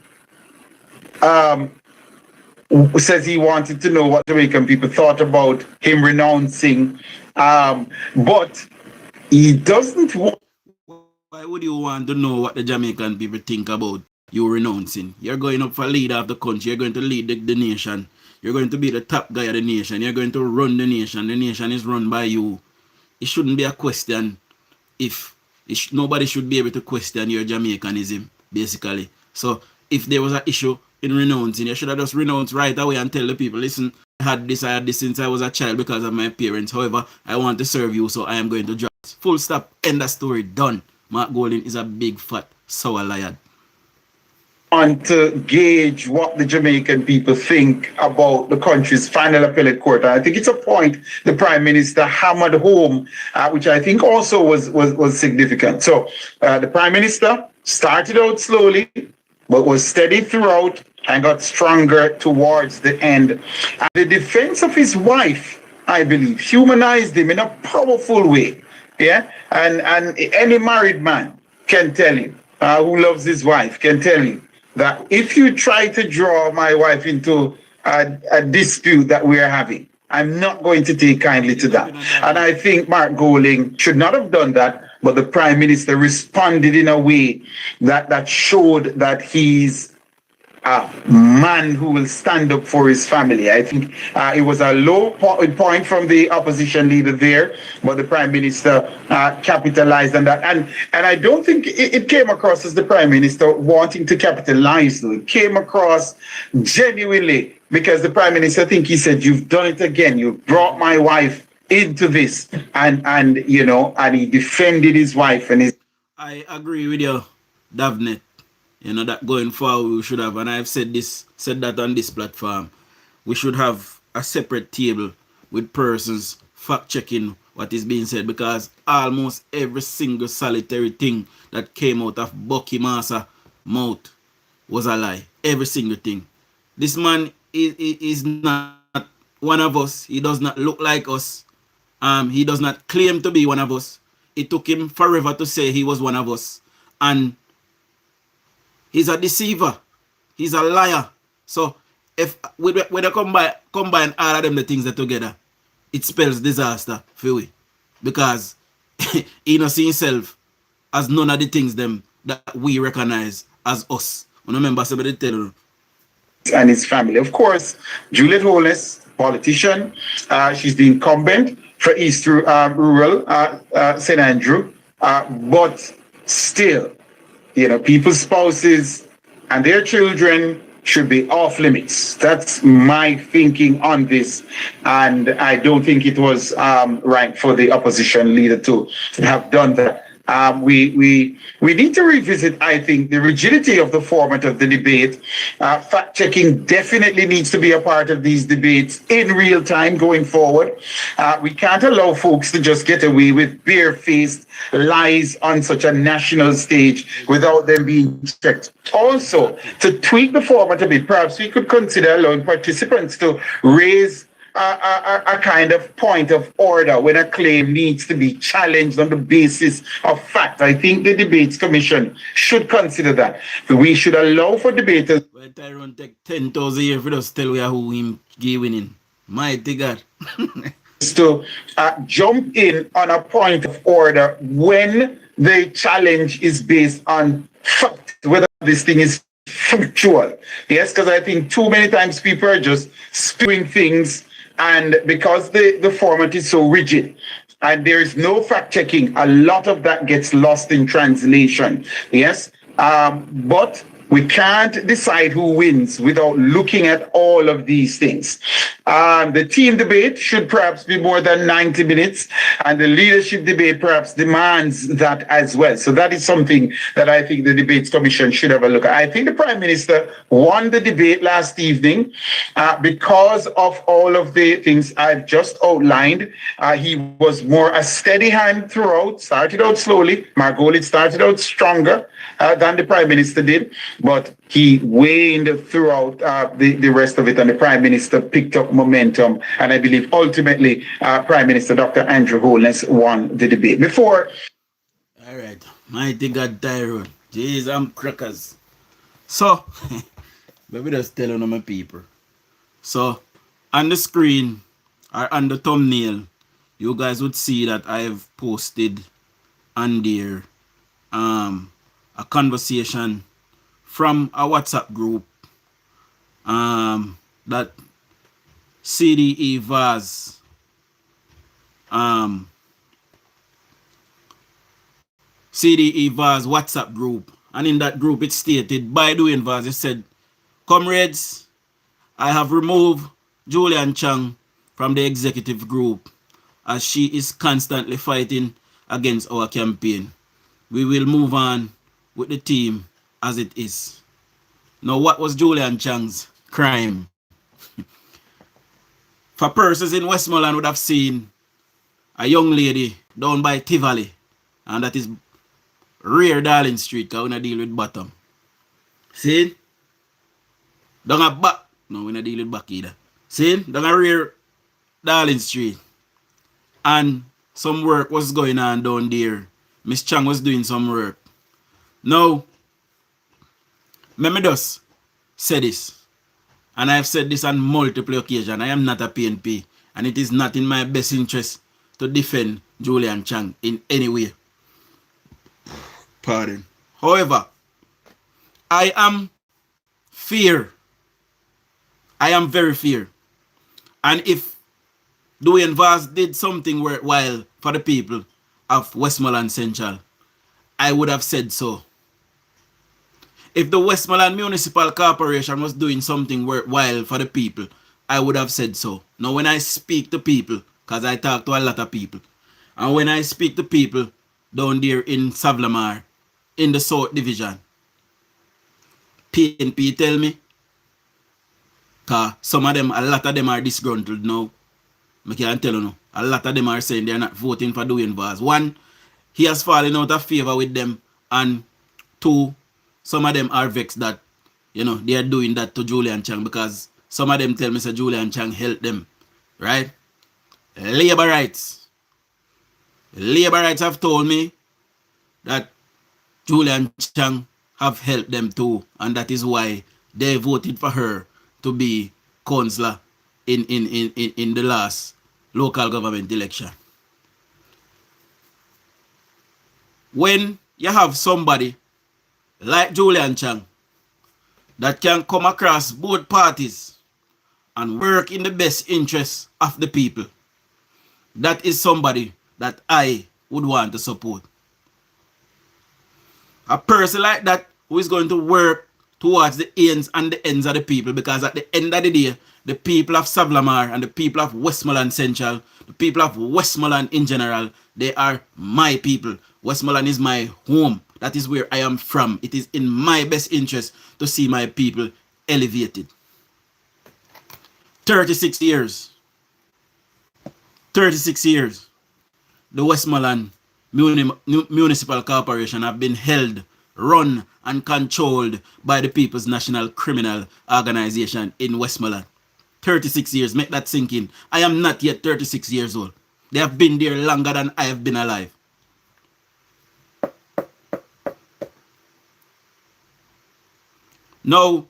says he wanted to know what Jamaican people thought about him renouncing, but he doesn't want. Why would you want to know what the Jamaican people think about you renouncing? You're going up for leader of the country. You're going to lead the nation. You're going to be the top guy of the nation. You're going to run the nation. The nation is run by you. It shouldn't be a question if nobody should be able to question your Jamaicanism, basically. So if there was an issue in renouncing, you should have just renounced right away and tell the people, listen, I had this since I was a child because of my parents. However, I want to serve you, so I am going to drop. Full stop. End of story. Done. Mark Golding is a big, fat, sour liar. on to gauge what the Jamaican people think about the country's final appellate court. And I think it's a point the Prime Minister hammered home, which I think also was significant. So the Prime Minister started out slowly, but was steady throughout and got stronger towards the end. And the defense of his wife, I believe, humanized him in a powerful way. Yeah, and any married man can tell you, who loves his wife, can tell you that if you try to draw my wife into a dispute that we're having, I'm not going to take kindly to that. And I think Mark Golding should not have done that, but the Prime Minister responded in a way that showed that he's a man who will stand up for his family. I think it was a low point from the opposition leader there, but the Prime Minister capitalized on that. And I don't think it came across as the Prime Minister wanting to capitalize, though. It came across genuinely because the Prime Minister, I think he said, you've done it again. You brought my wife into this. And he defended his wife. I agree with you, Davnet. That going forward we should have, and I've said that on this platform, we should have a separate table with persons fact-checking what is being said, because almost every single solitary thing that came out of Bucky Massa mouth was a lie. Every single thing. This man is not one of us. He does not look like us. He does not claim to be one of us. It took him forever to say he was one of us. And he's a deceiver. He's a liar. So if when they combine all of them the things that together, it spells disaster for we. Because he not see himself as none of the things them that we recognize as us. I remember somebody tell you. And his family. Of course, Juliet Holness, politician, she's the incumbent for East Rural St. Andrew, but still, people's spouses and their children should be off limits. That's my thinking on this. And I don't think it was right for the opposition leader to have done that. We need to revisit, I think, the rigidity of the format of the debate. Fact-checking definitely needs to be a part of these debates in real time going forward. We can't allow folks to just get away with bare-faced lies on such a national stage without them being checked. Also, to tweak the format a bit, perhaps we could consider allowing participants to raise a kind of point of order when a claim needs to be challenged on the basis of fact. I think the Debates Commission should consider that. We should allow for debaters. Well, Tyrone take 10,000 years for us tell we who him giving in. Mighty God. to jump in on a point of order when the challenge is based on fact, whether this thing is factual. Yes, because I think too many times people are just spewing things. And because the format is so rigid and there is no fact checking, a lot of that gets lost in translation. Yes. But we can't decide who wins without looking at all of these things. The team debate should perhaps be more than 90 minutes, and the leadership debate perhaps demands that as well. So that is something that I think the Debates Commission should have a look at. I think the Prime Minister won the debate last evening because of all of the things I've just outlined. He was more a steady hand throughout, started out slowly. Margolid started out stronger than the Prime Minister did. But he waned throughout the rest of it, and the Prime Minister picked up momentum. And I believe ultimately Prime Minister Dr. Andrew Holness won the debate. Before. All right. Mighty God, Tyrone. Jeez, I'm crackers. So, let me just tell you my people. So, on the screen or on the thumbnail, you guys would see that I've posted on there a conversation from a WhatsApp group that CDE Vaz WhatsApp group, and in that group it stated, by doing Vaz, it said, comrades, I have removed Julian Chang from the executive group as she is constantly fighting against our campaign. We will move on with the team as it is. Now, what was Julian Chang's crime? For persons in Westmoreland would have seen a young lady down by Tivoli, and that is rear Darling Street, because we don't deal with bottom. See? Down a back. No, we don't deal with back either. See? Down a rear Darling Street. And some work was going on down there. Miss Chang was doing some work. Now, let me just say this. And I've said this on multiple occasions. I am not a PNP. And it is not in my best interest to defend Julian Chang in any way. Pardon. However, I am very fear. And if DUJON'S did something worthwhile for the people of Westmoreland Central, I would have said so. If the Westmoreland Municipal Corporation was doing something worthwhile for the people, I would have said so. Now, when I speak to people, because I talk to a lot of people, and when I speak to people down there in Savlamar, in the South Division, PNP tell me, because some of them, a lot of them are disgruntled now. I can't tell you no. A lot of them are saying they're not voting for DUJON'S. One, he has fallen out of favor with them, and two, some of them are vexed that, they are doing that to Julian Chang, because some of them tell me that Julian Chang helped them, right? Labor rights have told me that Julian Chang have helped them too, and that is why they voted for her to be councillor in the last local government election. When you have somebody like Julian Chang that can come across both parties and work in the best interests of the people, that is somebody that I would want to support. A person like that who is going to work towards the ends and the ends of the people, because at the end of the day, the people of Savlamar and the people of Westmoreland Central, the people of Westmoreland in general, they are my people. Westmoreland is my home. That is where I am from. It is in my best interest to see my people elevated. 36 years. 36 years. The Westmoreland Municipal Corporation have been held, run, and controlled by the People's National Criminal Organization in Westmoreland. 36 years. Make that sink in. I am not yet 36 years old. They have been there longer than I have been alive. Now,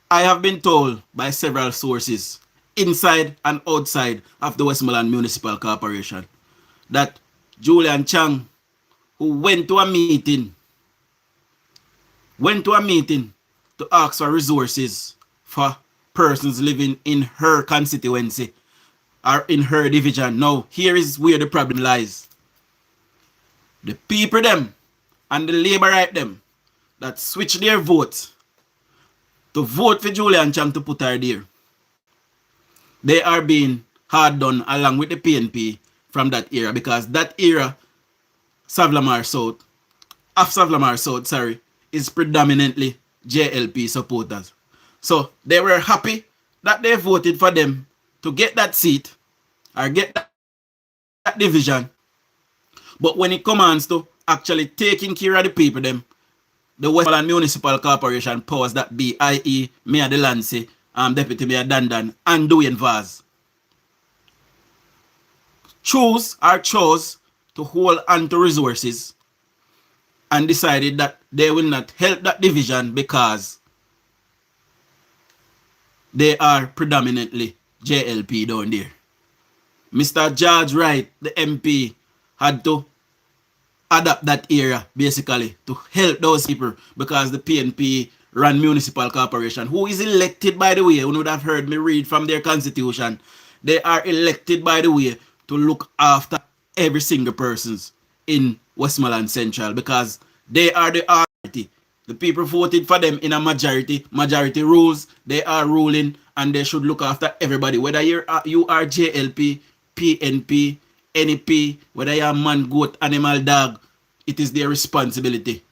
I have been told by several sources inside and outside of the Westmoreland Municipal Corporation that Julian Chang, who went to a meeting to ask for resources for persons living in her constituency or in her division. Now, here is where the problem lies. The people them and the labor right them that switch their vote to vote for Julian Chang to put her there, they are being hard done along with the PNP from that era, because that era, Savlamar South, is predominantly JLP supporters. So they were happy that they voted for them to get that seat or get that division. But when it comes to actually taking care of the people, them, the Westmoreland Municipal Corporation powers that be, i.e. Mayor Delancey, Deputy Mayor Dandan, and DUJON'S, chose to hold on to resources and decided that they will not help that division because they are predominantly JLP down there. Mr. George Wright, the MP, had to adapt that area basically to help those people, because the PNP ran municipal corporation, who is elected, by the way, you would have heard me read from their constitution. They are elected, by the way, to look after every single persons in Westmoreland Central, because they are the authority. The people voted for them in a majority rules. They are ruling, and they should look after everybody, whether you are JLP, PNP, NEP, whether you are man, goat, animal, dog. It is their responsibility.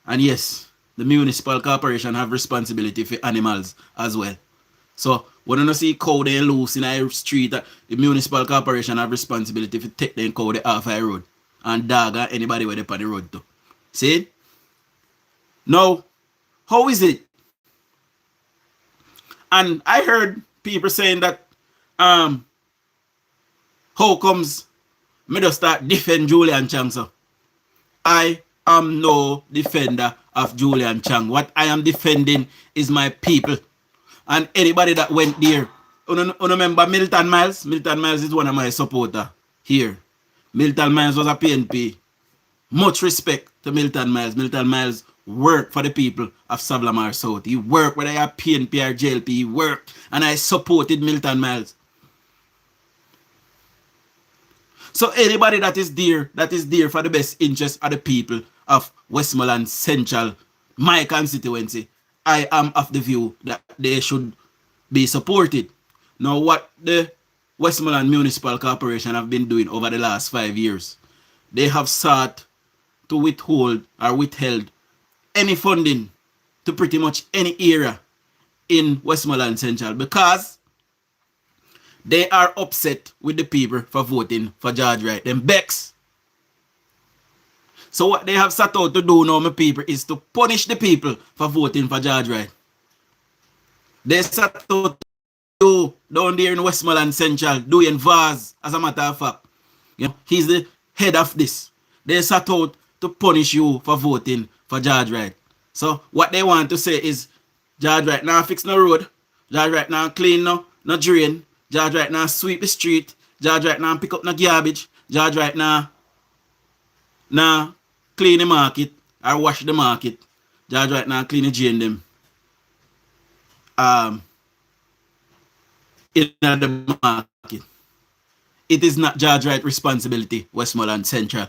And yes, the municipal corporation have responsibility for animals as well. So when you see cow they loose in a street, the municipal corporation have responsibility for take them cow they off a road. And dog or anybody where they on the road too. See? Now, how is it? And I heard people saying that how comes me just start defend Julian Chang, so I am no defender of Julian Chang. What I am defending is my people. And anybody that went there. You remember Milton Miles? Milton Miles is one of my supporters here. Milton Miles was a PNP. Much respect to Milton Miles. Milton Miles worked for the people of Savlamar South. He worked whether you're PNP or JLP. He worked. And I supported Milton Miles. So anybody that is there for the best interest of the people of Westmoreland Central, my constituency, I am of the view that they should be supported. Now what the Westmoreland Municipal Corporation have been doing over the last 5 years, they have sought to withhold or withheld any funding to pretty much any area in Westmoreland Central because they are upset with the people for voting for George Wright. Them Bex. So what they have set out to do now, my people, is to punish the people for voting for George Wright. They set out to do down there in Westmoreland Central, doing Vaz, as a matter of fact. You know, he's the head of this. They set out to punish you for voting for George Wright. So what they want to say is, George Wright now fix no road, George Wright now clean no drain, George Wright now sweep the street, George Wright now pick up no garbage, George Wright now clean the market or wash the market, George Wright now clean the drain them. In the market. It is not George Wright's responsibility, Westmoreland Central.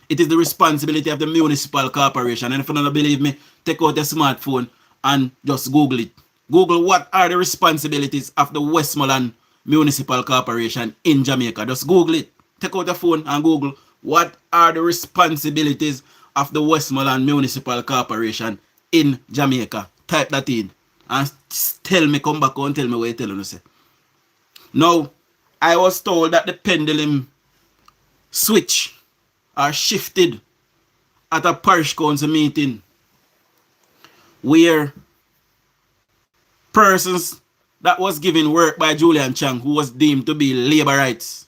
It is the responsibility of the municipal corporation. And if you don't believe me, take out your smartphone and just Google it. Google what are the responsibilities of the Westmoreland Municipal Corporation in Jamaica. Just Google it. Take out your phone and Google what are the responsibilities of the Westmoreland Municipal Corporation in Jamaica. Type that in and tell me, come back and tell me what you're telling us. Now, I was told that the pendulum switch or shifted at a parish council meeting where persons that was given work by Julian Chang, who was deemed to be labor rights.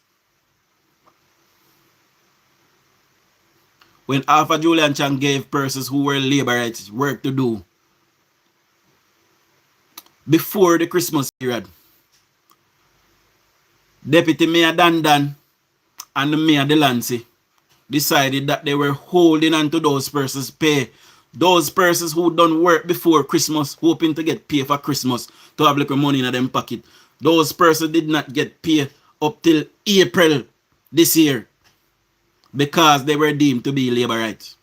When Alpha Julian Chang gave persons who were labor rights work to do before the Christmas period, Deputy Mayor Dandan and the Mayor Delancey decided that they were holding on to those persons' pay. Those persons who done work before Christmas, hoping to get paid for Christmas, to have little money in them pocket. Those persons did not get paid up till April this year because they were deemed to be labor rights.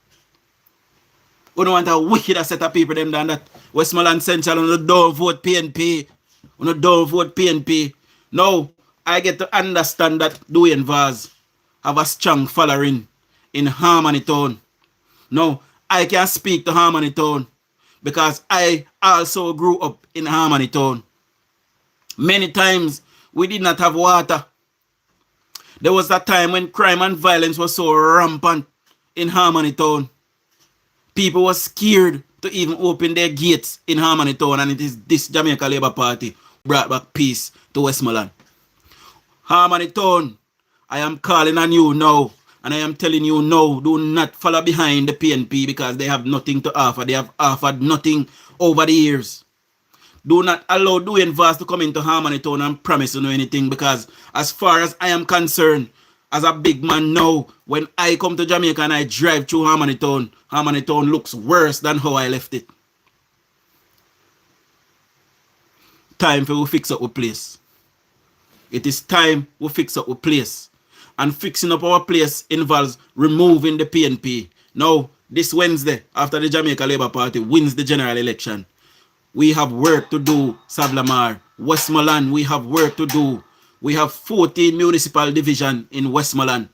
We don't want a wicked set of people them than that. Westmoreland Central, on don't vote PNP. On don't vote PNP. No, I get to understand that Dwayne Vaz have a strong following in Harmony Town. No, I can speak to Harmony Town because I also grew up in Harmony Town. Many times we did not have water. There was a time when crime and violence was so rampant in Harmony Town. People were scared to even open their gates in Harmony Town, and it is this Jamaica Labour Party brought back peace to Westmoreland. Harmony Town, I am calling on you now, and I am telling you now, do not follow behind the PNP because they have nothing to offer. They have offered nothing over the years. Do not allow Dwayne Vaz to come into Harmony Town and promise you anything, because as far as I am concerned, as a big man now, when I come to Jamaica and I drive through Harmony Town looks worse than how I left it. Time for we fix up our place. It is time we fix up our place. And fixing up our place involves removing the PNP. Now, this Wednesday, after the Jamaica Labour Party wins the general election, we have work to do, Savlamar. Westmoreland, we have work to do. We have 14 municipal divisions in Westmoreland.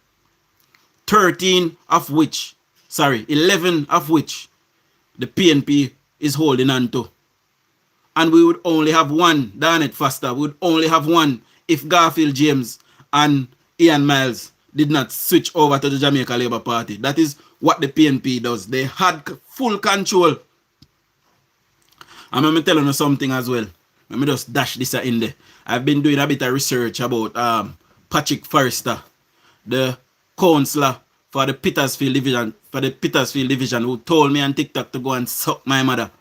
11 of which the PNP is holding on to. And we would only have one, darn it, Foster. We would only have one if Garfield James and Ian Miles did not switch over to the Jamaica Labour Party. That is what the PNP does. They had full control. And let me tell you something as well. Let me just dash this in there. I've been doing a bit of research about Patrick Forrester, the councillor for the Petersfield division, who told me on TikTok to go and suck my mother.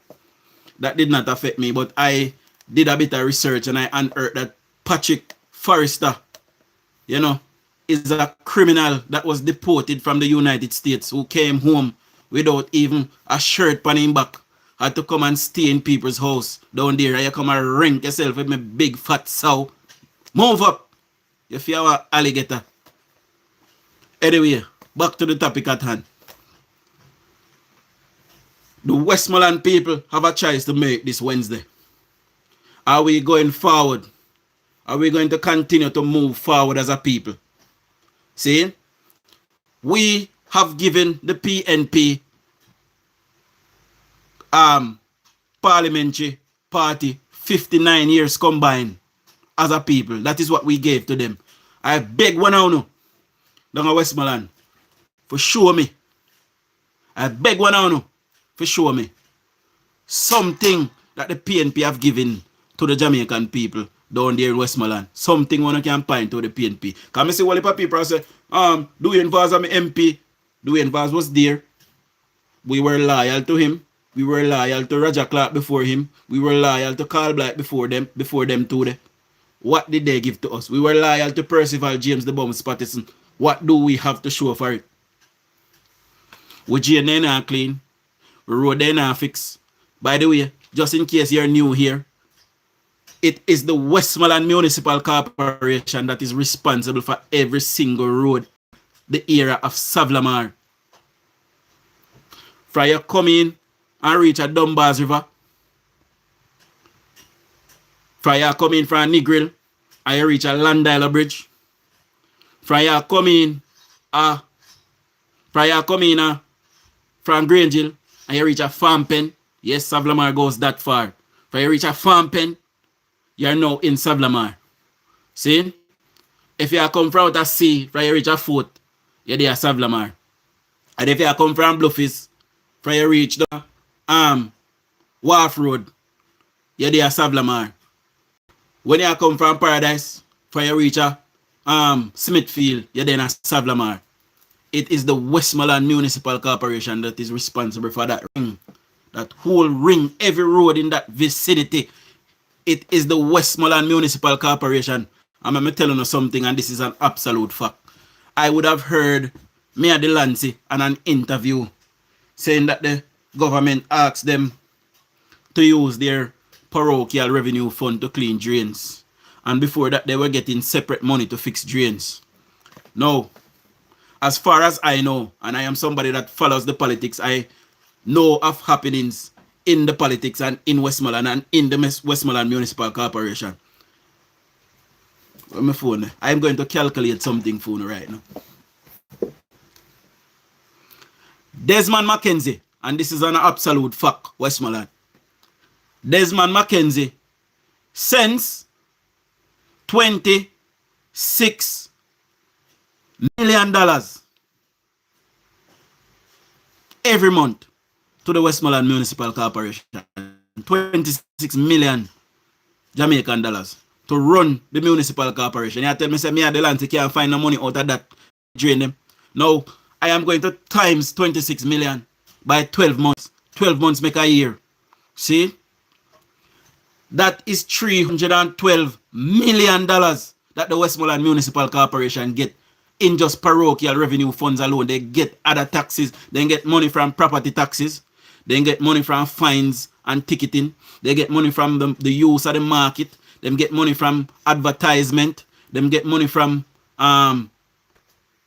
That did not affect me, but I did a bit of research and I unearthed that Patrick Forrester, you know, is a criminal that was deported from the United States, who came home without even a shirt on him back. Had to come and stay in people's house down there. And you come and rank yourself with my big fat sow. Move up. You feel an alligator. Anyway, back to the topic at hand. The Westmoreland people have a choice to make this Wednesday. Are we going forward? Are we going to continue to move forward as a people? See? We have given the PNP Parliamentary Party 59 years combined as a people. That is what we gave to them. I beg one of you down at Westmoreland for show me. I beg one of you for show me something that the PNP have given to the Jamaican people down there in Westmoreland. Something one can point to the PNP. Because I see one of people say, DUJON'S am MP. DUJON'S was there. We were loyal to him. We were loyal to Roger Clark before him. We were loyal to Carl Blight before them too. What did they give to us? We were loyal to Percival James the Bums Patterson. What do we have to show for it? We jail they not clean. We road they not fix. By the way, just in case you're new here, it is the Westmoreland Municipal Corporation that is responsible for every single road the area of Savlamar. From you come in and reach at Dunbar's River, from you come in from Negril and you reach at Landila Bridge, from you come in from Grangeville and you reach a Farm Pen. Yes, Savlamar goes that far. From you reach a Farm Pen, you're now in Savlamar. See? If you come from out of sea, from you reach a Fort, you're there Savlamar. And if you come from Bluffis, from you reach the Wharf Road, you're there Savlamar. When you come from Paradise, from you reach a Smithfield, you're there Savlamar. It is the Westmoreland Municipal Corporation that is responsible for that ring. That whole ring, every road in that vicinity. It is the Westmoreland Municipal Corporation. I'm going to tell you something, and this is an absolute fact. I would have heard Mayor Delancey in an interview saying that the government asked them to use their parochial revenue fund to clean drains. And before that, they were getting separate money to fix drains. Now, as far as I know, and I am somebody that follows the politics, I know of happenings in the politics and in Westmoreland and in the Westmoreland Municipal Corporation. Where's my phone? I'm going to calculate something for you right now. Desmond Mackenzie, and this is an absolute fact, Westmoreland. Desmond Mackenzie, sends $26 million every month to the Westmoreland Municipal Corporation. 26 million Jamaican dollars to run the municipal corporation. You tell me, say, me and Delancey can't find no money out of that, drain them. Now, I am going to times 26 million by 12 months. 12 months make a year. See? That is $312 million that the Westmoreland Municipal Corporation get in just parochial revenue funds alone. They get other taxes. They get money from property taxes. They get money from fines and ticketing. They get money from the use of the market. They get money from advertisement. They get money from parking,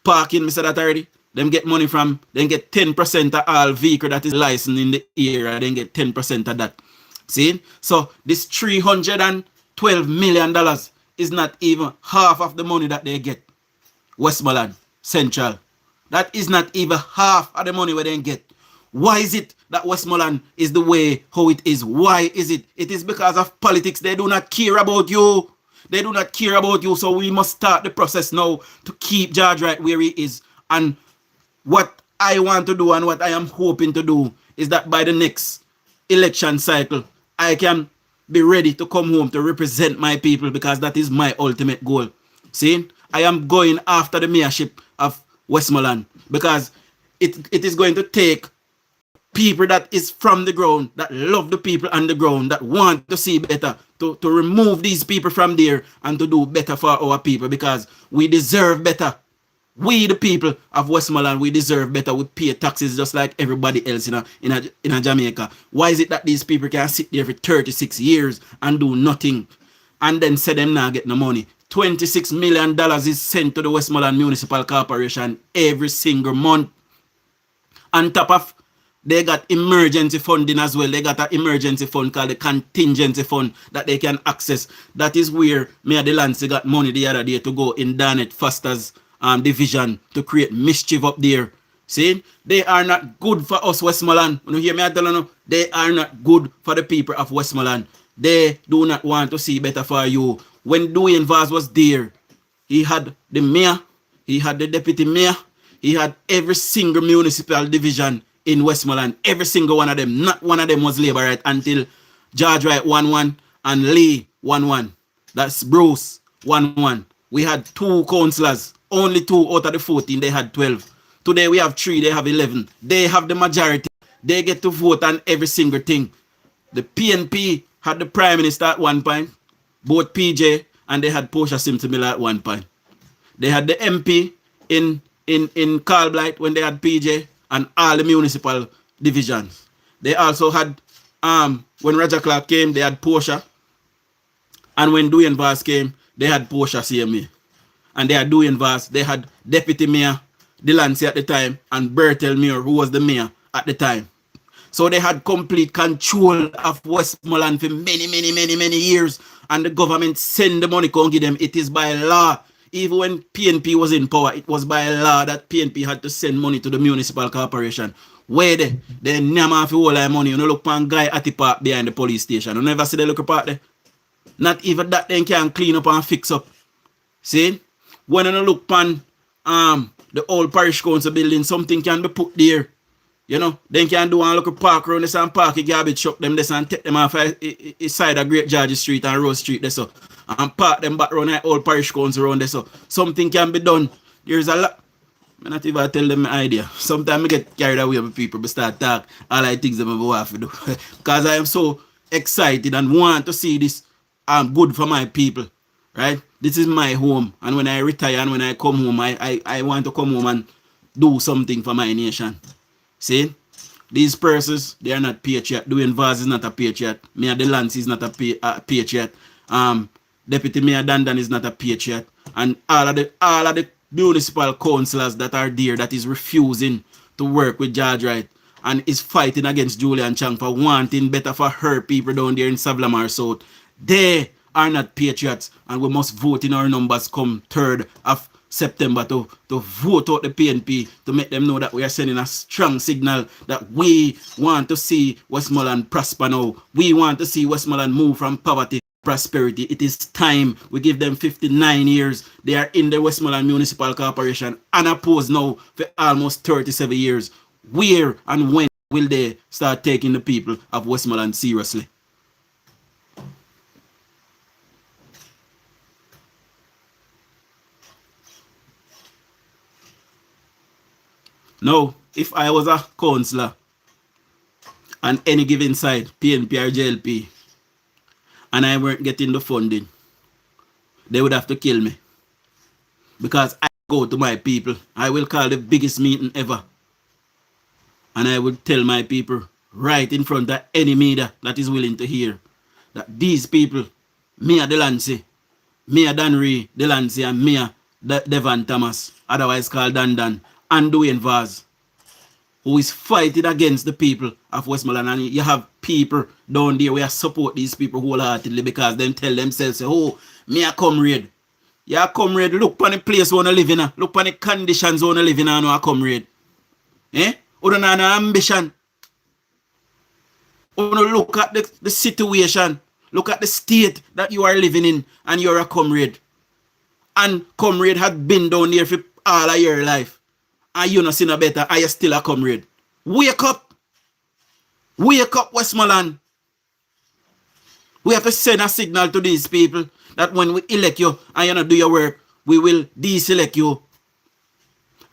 Mr. That already. They get money from, they get 10% of all vehicle that is licensed in the area. They get 10% of that. See? So this $312 million is not even half of the money that they get. Westmoreland Central. That is not even half of the money where they get. Why is it that Westmoreland is the way how it is. Why is it? It is because of politics. They do not care about you. They do not care about you. So we must start the process now to keep George right where he is. And what I want to do and what I am hoping to do is that by the next election cycle, I can be ready to come home to represent my people, because that is my ultimate goal. See, I am going after the mayorship of Westmoreland because it is going to take people that is from the ground, that love the people on the ground, that want to see better, to remove these people from there and to do better for our people, because we deserve better. We, the people of Westmoreland, we deserve better. We pay taxes just like everybody else in Jamaica. Why is it that these people can sit there for 36 years and do nothing and then say them not get no money? $26 million is sent to the Westmoreland Municipal Corporation every single month. On top of, they got emergency funding as well. They got an emergency fund called the contingency fund that they can access. That is where Mayor Delancey got money the other day to go in Darnett Foster's division to create mischief up there. See, they are not good for us Westmoreland. When you hear me, I tell you, they are not good for the people of Westmoreland. They do not want to see better for you. When DUJON'S was there, he had the mayor, he had the deputy mayor, he had every single municipal division in Westmoreland. Every single one of them. Not one of them was Labour right until George Wright 1-1 and Lee 1-1. That's Bruce 1-1. We had 2 councillors. Only 2 out of the 14, they had 12. Today we have 3, they have 11. They have the majority. They get to vote on every single thing. The PNP had the Prime Minister at one point, both PJ, and they had Portia Simpson Miller at one point. They had the MP in Carl Blight when they had PJ and all the municipal divisions. They also had, when Roger Clark came, they had Portia. And when DUJON'S came, they had Portia CMA. And they had DUJON'S, they had Deputy Mayor Delancey at the time and Bertel Muir, who was the mayor at the time. So they had complete control of Westmoreland for many years. And the government send the money, can't give them. It is by law. Even when PNP was in power, it was by law that PNP had to send money to the municipal corporation. Where they never have all that money. You know, look for a guy at the park behind the police station. You never see the look park there. Not even that they can clean up and fix up. See? When you look upon the old parish council building, something can be put there. You know, they can do one look park around this and park a garbage truck them this and take them off side of Great George Street and Rose Street there so. And park them back around the old parish council around there so. Something can be done. There's a lot. I not even tell them my idea. Sometimes I get carried away with people but start talk all I things them I have to do. Because I am so excited and want to see this good for my people. Right? This is my home. And when I retire and when I come home, I want to come home and do something for my nation. See? These persons, they are not patriot. DUJON'S is not a patriot. Mayor Delancey is not a patriot. Deputy Mayor Dandan is not a patriot. And all of the municipal councillors that are there that is refusing to work with George Wright and is fighting against Julian Chang for wanting better for her people down there in Savlamar South. They are not patriots, and we must vote in our numbers come 3rd of September to vote out the PNP to make them know that we are sending a strong signal that we want to see Westmoreland prosper now. We want to see Westmoreland move from poverty to prosperity. It is time. We give them 59 years. They are in the Westmoreland Municipal Corporation unopposed now for almost 37 years. Where and when will they start taking the people of Westmoreland seriously? Now, if I was a councillor on any given side, PNP or JLP, and I weren't getting the funding, they would have to kill me. Because I go to my people. I will call the biggest meeting ever. And I will tell my people right in front of any media that is willing to hear that these people, Mayor Delancey, Mayor Danry Delancey, and Mayor Devon Thomas, otherwise called Dandan, and DUJON'S, who is fighting against the people of Westmoreland. And you have people down there where support these people wholeheartedly because they tell themselves, oh, me a comrade. Yeah, comrade, look on the place you want to live in. Look on the conditions you want to live in and a comrade. Eh? You don't have no ambition. When you look at the situation, look at the state that you are living in, and you're a comrade. And comrade had been down there for all of your life. And you not seen a better, and you're still a comrade. Wake up. Wake up, Westmoreland. We have to send a signal to these people that when we elect you and you not do your work, we will deselect you.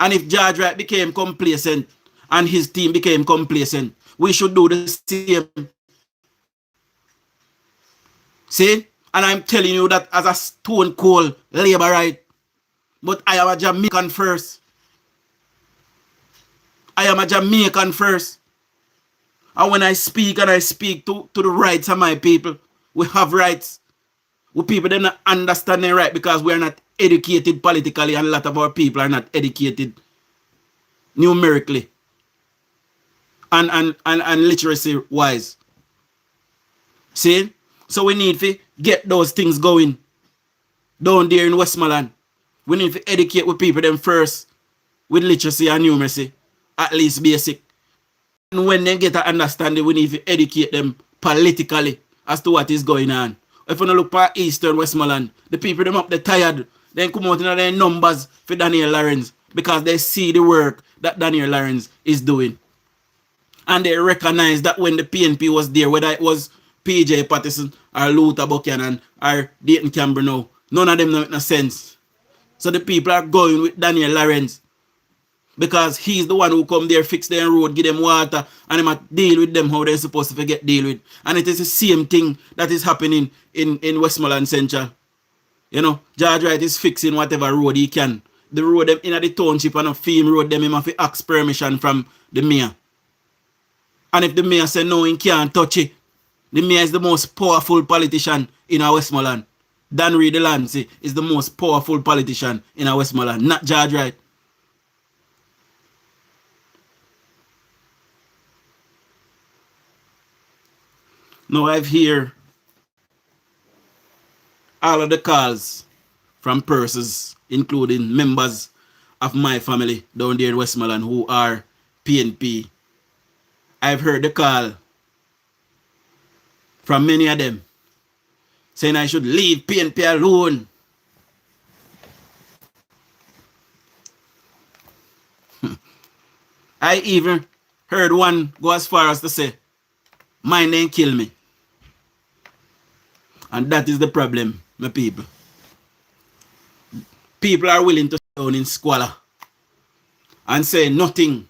And if George Wright became complacent and his team became complacent, we should do the same. See? And I'm telling you that as a stone cold laborite, but I am a Jamaican first. I am a Jamaican first. And when I speak to the rights of my people, we have rights. We people them not understand their right because we are not educated politically, and a lot of our people are not educated numerically and literacy wise. See? So we need to get those things going down there in Westmoreland. We need to educate with people them first with literacy and numeracy, at least basic. And when they get an understanding, we need to educate them politically as to what is going on. If you look at Eastern Westmoreland, the people them up, they're tired. They come out in their numbers for Daniel Lawrence because they see the work that Daniel Lawrence is doing. And they recognize that when the PNP was there, whether it was PJ Patterson or Luther Buchanan or Dayton Campbell now, none of them make no sense. So the people are going with Daniel Lawrence because he's the one who come there, fix their road, give them water, and them deal with them how they're supposed to get deal with. And it is the same thing that is happening in Westmoreland Central. You know, George Wright is fixing whatever road he can. The road them in the township and a film road them, he have to ask permission from the mayor. And if the mayor say no, he can't touch it. The mayor is the most powerful politician in our Westmoreland. Dan Reed Delancey is the most powerful politician in our Westmoreland, not George Wright. Now I've heard all of the calls from persons, including members of my family down there in Westmoreland who are PNP. I've heard the call from many of them saying I should leave PNP alone. I even heard one go as far as to say, mine ain't kill me. And that is the problem, my people. People are willing to sit down in squalor and say nothing.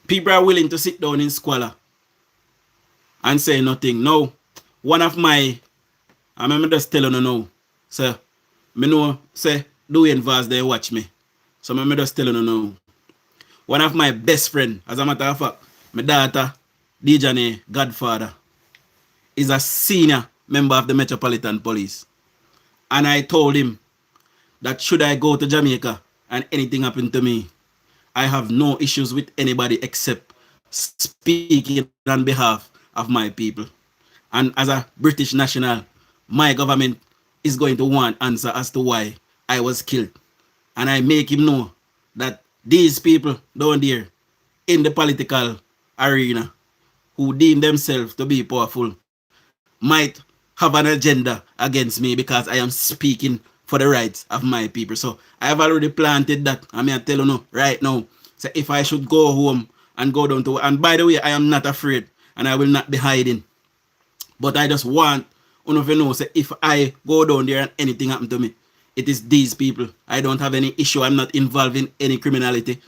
People are willing to sit down in squalor and say nothing. No, one of my, I remember just telling you now, so, me know, say, DUJON'S they watch me. So I remember just telling you now. One of my best friend, as a matter of fact, my daughter, DUJON'S godfather, is a senior member of the Metropolitan Police. And I told him that should I go to Jamaica and anything happen to me, I have no issues with anybody except speaking on behalf of my people. And as a British national, my government is going to want answer as to why I was killed. And I make him know that these people down there in the political arena who deem themselves to be powerful might have an agenda against me because I am speaking for the rights of my people. So I have already planted that. I mean, I tell you no, right now. So if I should go home and go down to, and by the way, I am not afraid and I will not be hiding. But I just want you to know, say, if I go down there and anything happen to me, it is these people. I don't have any issue. I'm not involved in any criminality.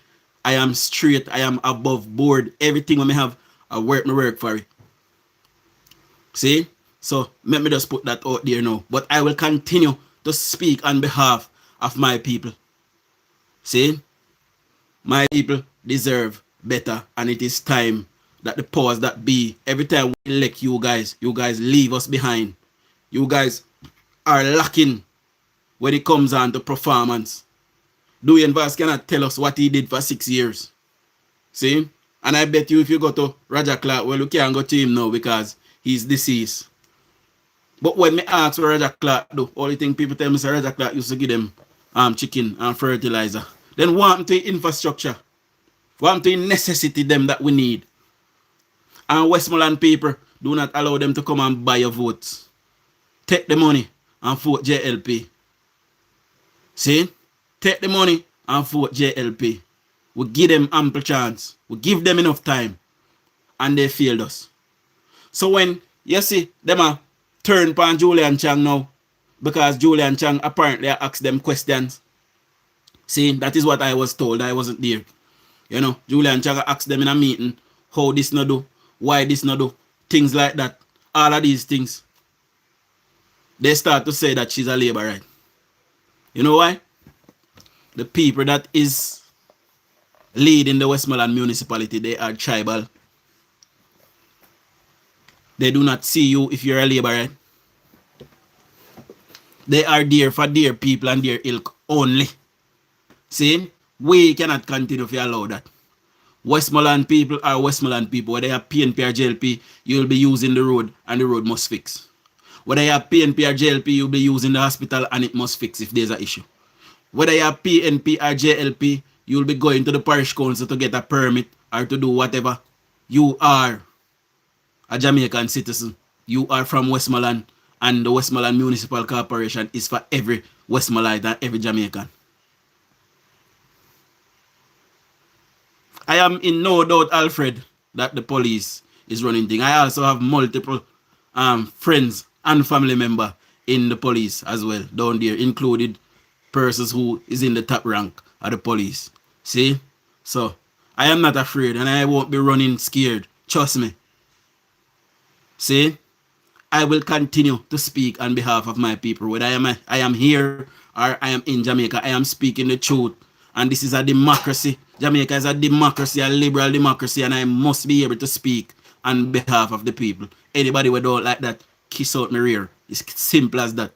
I am straight. I am above board. Everything I have, I work for it. See? So let me just put that out there now. But I will continue to speak on behalf of my people. See? My people deserve better. And it is time that the powers that be, every time we elect you guys leave us behind. You guys are lacking when it comes on to performance. DUJON'S cannot tell us what he did for 6 years. See? And I bet you if you go to Roger Clark, well, you can't go to him now because he's deceased. But when me ask what Roger Clark do, all the thing people tell me say Roger Clark used to give them chicken and fertilizer. Then want to infrastructure. We have to necessity them that we need. And Westmoreland people, do not allow them to come and buy your votes. Take the money and vote JLP. See? Take the money and vote JLP. We give them ample chance. We give them enough time. And they failed us. So when you see them a turn upon Julian Chang now, because Julian Chang apparently asked them questions. See, that is what I was told. I wasn't there. You know, Julian Chang asked them in a meeting how this no do, why this no do, things like that. All of these things. They start to say that she's a labor right. You know why? The people that is leading the Westmoreland municipality, they are tribal. They do not see you if you're a labor right. They are there for their people and their ilk only. See? We cannot continue if you allow that. Westmoreland people are Westmoreland people. Whether you have PNP or JLP, you'll be using the road and the road must fix. Whether you have PNP or JLP, you'll be using the hospital and it must fix if there's an issue. Whether you have PNP or JLP, you'll be going to the parish council to get a permit or to do whatever. You are a Jamaican citizen. You are from Westmoreland, and the Westmoreland Municipal Corporation is for every Westmoreland and every Jamaican. I am in no doubt, Alfred, that the police is running things. I also have multiple friends and family members in the police as well, down there, included persons who is in the top rank of the police. See? So, I am not afraid and I won't be running scared. Trust me. See? I will continue to speak on behalf of my people. Whether I am here or I am in Jamaica, I am speaking the truth. And this is a democracy. Jamaica is a democracy, a liberal democracy, and I must be able to speak on behalf of the people. Anybody who don't like that, kiss out my rear. It's simple as that.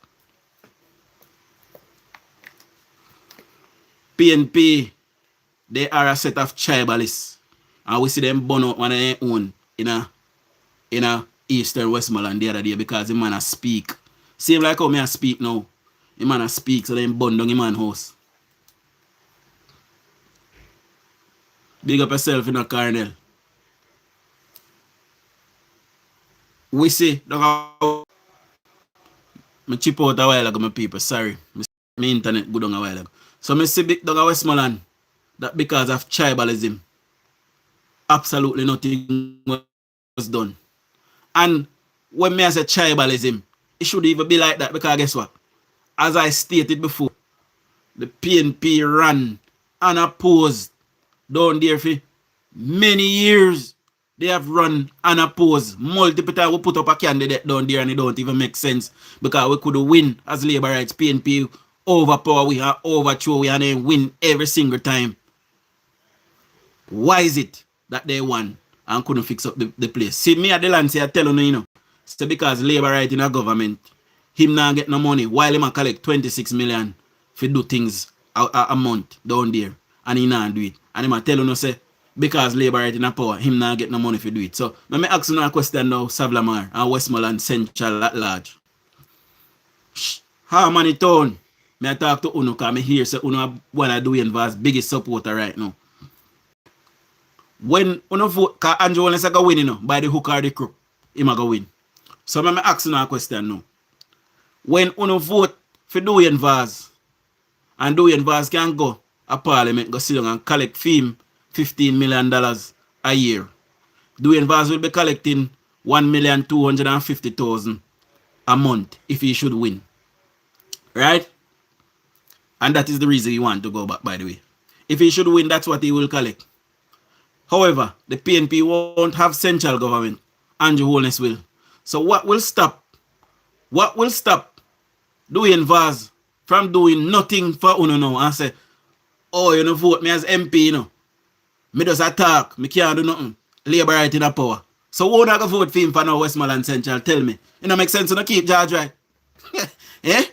PNP, they are a set of tribalists. And we see them burn out one of their own in a Eastern Westmoreland the other day because the man a speak. Same like how me a speak now. The man a speak, so they burn down the man's house. Big up yourself in a Colonel. We see, I chip out a while ago, my people. Sorry. My internet good on a while ago. So I see big down Westmoreland that because of tribalism, absolutely nothing was done. And when me say tribalism, it should even be like that because guess what? As I stated before, the PNP ran unopposed down there for many years. They have run unopposed. Multiple times we put up a candidate down there and it don't even make sense because we could win as labor rights. PNP overpower we and overthrow we and then win every single time. Why is it that they won and couldn't fix up the place? See, me at the land say I tell you, so because labor right in a government, him not get no money while him collect 26 million for do things a month down there and he not do it. And him tell you say because labor right in a power, him not get no money for do it. So let me ask you a question now, Savlamar and Westmoreland Central at large. How many town? Me I talk to Uno because I hear say Uno one of DUJON'S biggest supporter right now. When Uno vote, because Andrew Holness go win, by the hook or the crook, he go win. So I'm asking a question now. When Uno vote for DUJON'S, and DUJON'S can go a parliament, go sit down and collect $15 million a year, DUJON'S will be collecting $1,250,000 a month if he should win. Right? And that is the reason he want to go back, by the way. If he should win, that's what he will collect. However, the PNP won't have central government. Andrew Holness will. So what will stop? What will stop DUJON'S from doing nothing for Uno now and say, oh, you know, vote me as MP, you know. Me just attack. Me can't do nothing. Labor right in a power. So who not go vote for him for now Westmoreland Central? Tell me. It don't make sense to keep George right. Eh?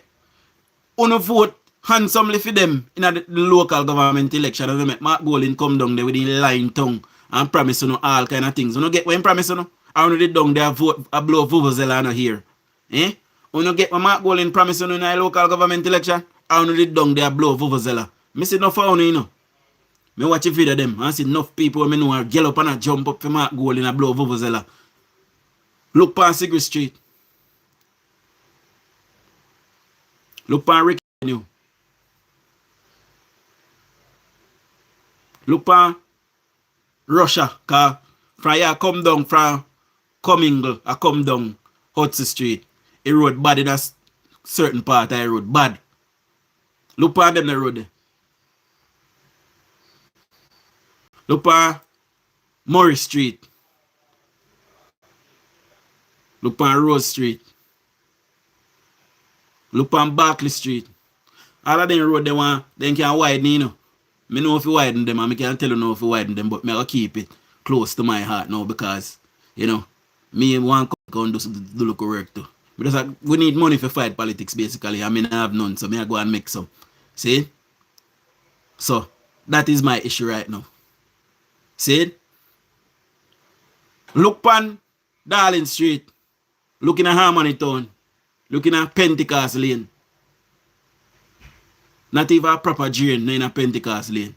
Uno vote handsomely for them in the local government election and they make Mark Golding come down there with the lying tongue and promise you know, all kind of things. You know get when promise you know? I want to down there vote a blow Vuvuzela here. Eh? You know get when Mark Golding promise you know, in the local government election? I want to down there blow Vuvuzela. Me say no for you know. Me watch a video of them. I see enough people me know are get up and a jump up for my goal in a blow vuvuzela. Look past Secret Street. Look past Rick Avenue. Look past Russia. Cause from here I come down from Commingle. I come down Hudson Street. A road bad in a certain part of the road. Bad. Look past them the road there. Look at Morris Street. Look at Rose Street. Look at Barclay Street. All of them road they can widen, you know. I know if you widen them and I can't tell you now if you widen them, but I will keep it close to my heart now because, you know, me want to go and do local work too. Because we need money for fight politics basically. I mean I have none, so I go and make some. See? So that is my issue right now. See? Look pan Darling Street. Looking at Harmony Town. Looking at Pentecost Lane. Not even a proper drain in a Pentecost Lane.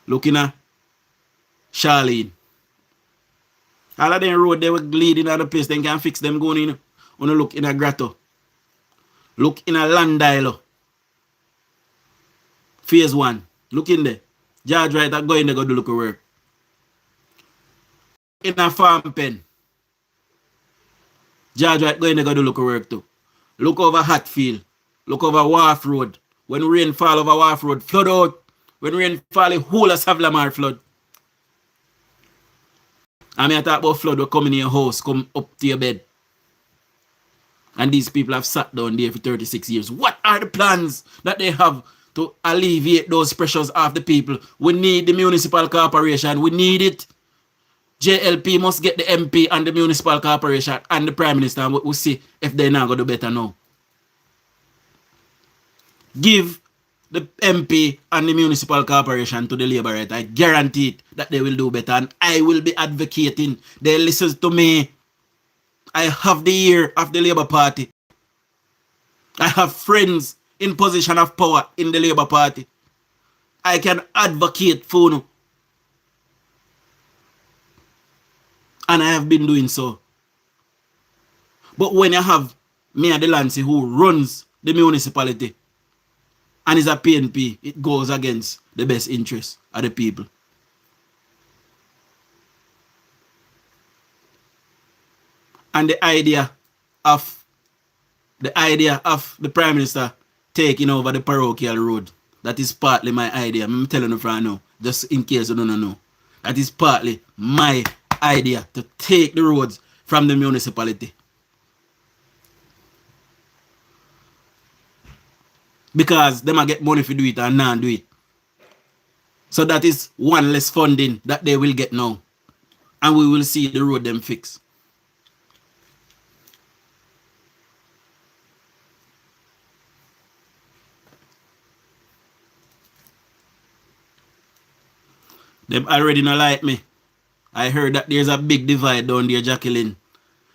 Looking at Charlene. All of them road they were leading at the place. They can fix them going in. Wanna look in a Grotto. Look in a Landilo. Phase 1. Look in there. George Wright are going to go do look at work. In a Farm Pen. George Wright going to go do look at work too. Look over Hatfield. Look over Wharf Road. When rain fall over Wharf Road, flood out. When rain fall, the whole of Savlamar flood. I mean, I talk about flood will come in your house, come up to your bed. And these people have sat down there for 36 years. What are the plans that they have to alleviate those pressures of the people? We need the municipal corporation. We need it. JLP must get the MP and the municipal corporation and the Prime Minister, and we'll see if they're not going to do better now. Give the MP and the municipal corporation to the Labour right. I guarantee it that they will do better, and I will be advocating. They listen to me. I have the ear of the Labour Party. I have friends in position of power in the Labour Party. I can advocate for you. And I have been doing so. But when you have Mayor Delancey who runs the municipality and is a PNP, it goes against the best interests of the people. And the idea of the Prime Minister taking over the parochial road, that is partly my idea. I'm telling you right now, just in case you don't know. That is partly my idea to take the roads from the municipality. Because they might get money to do it and not do it. So that is one less funding that they will get now. And we will see the road them fix. Them already not like me. I heard that there's a big divide down there, Jacqueline.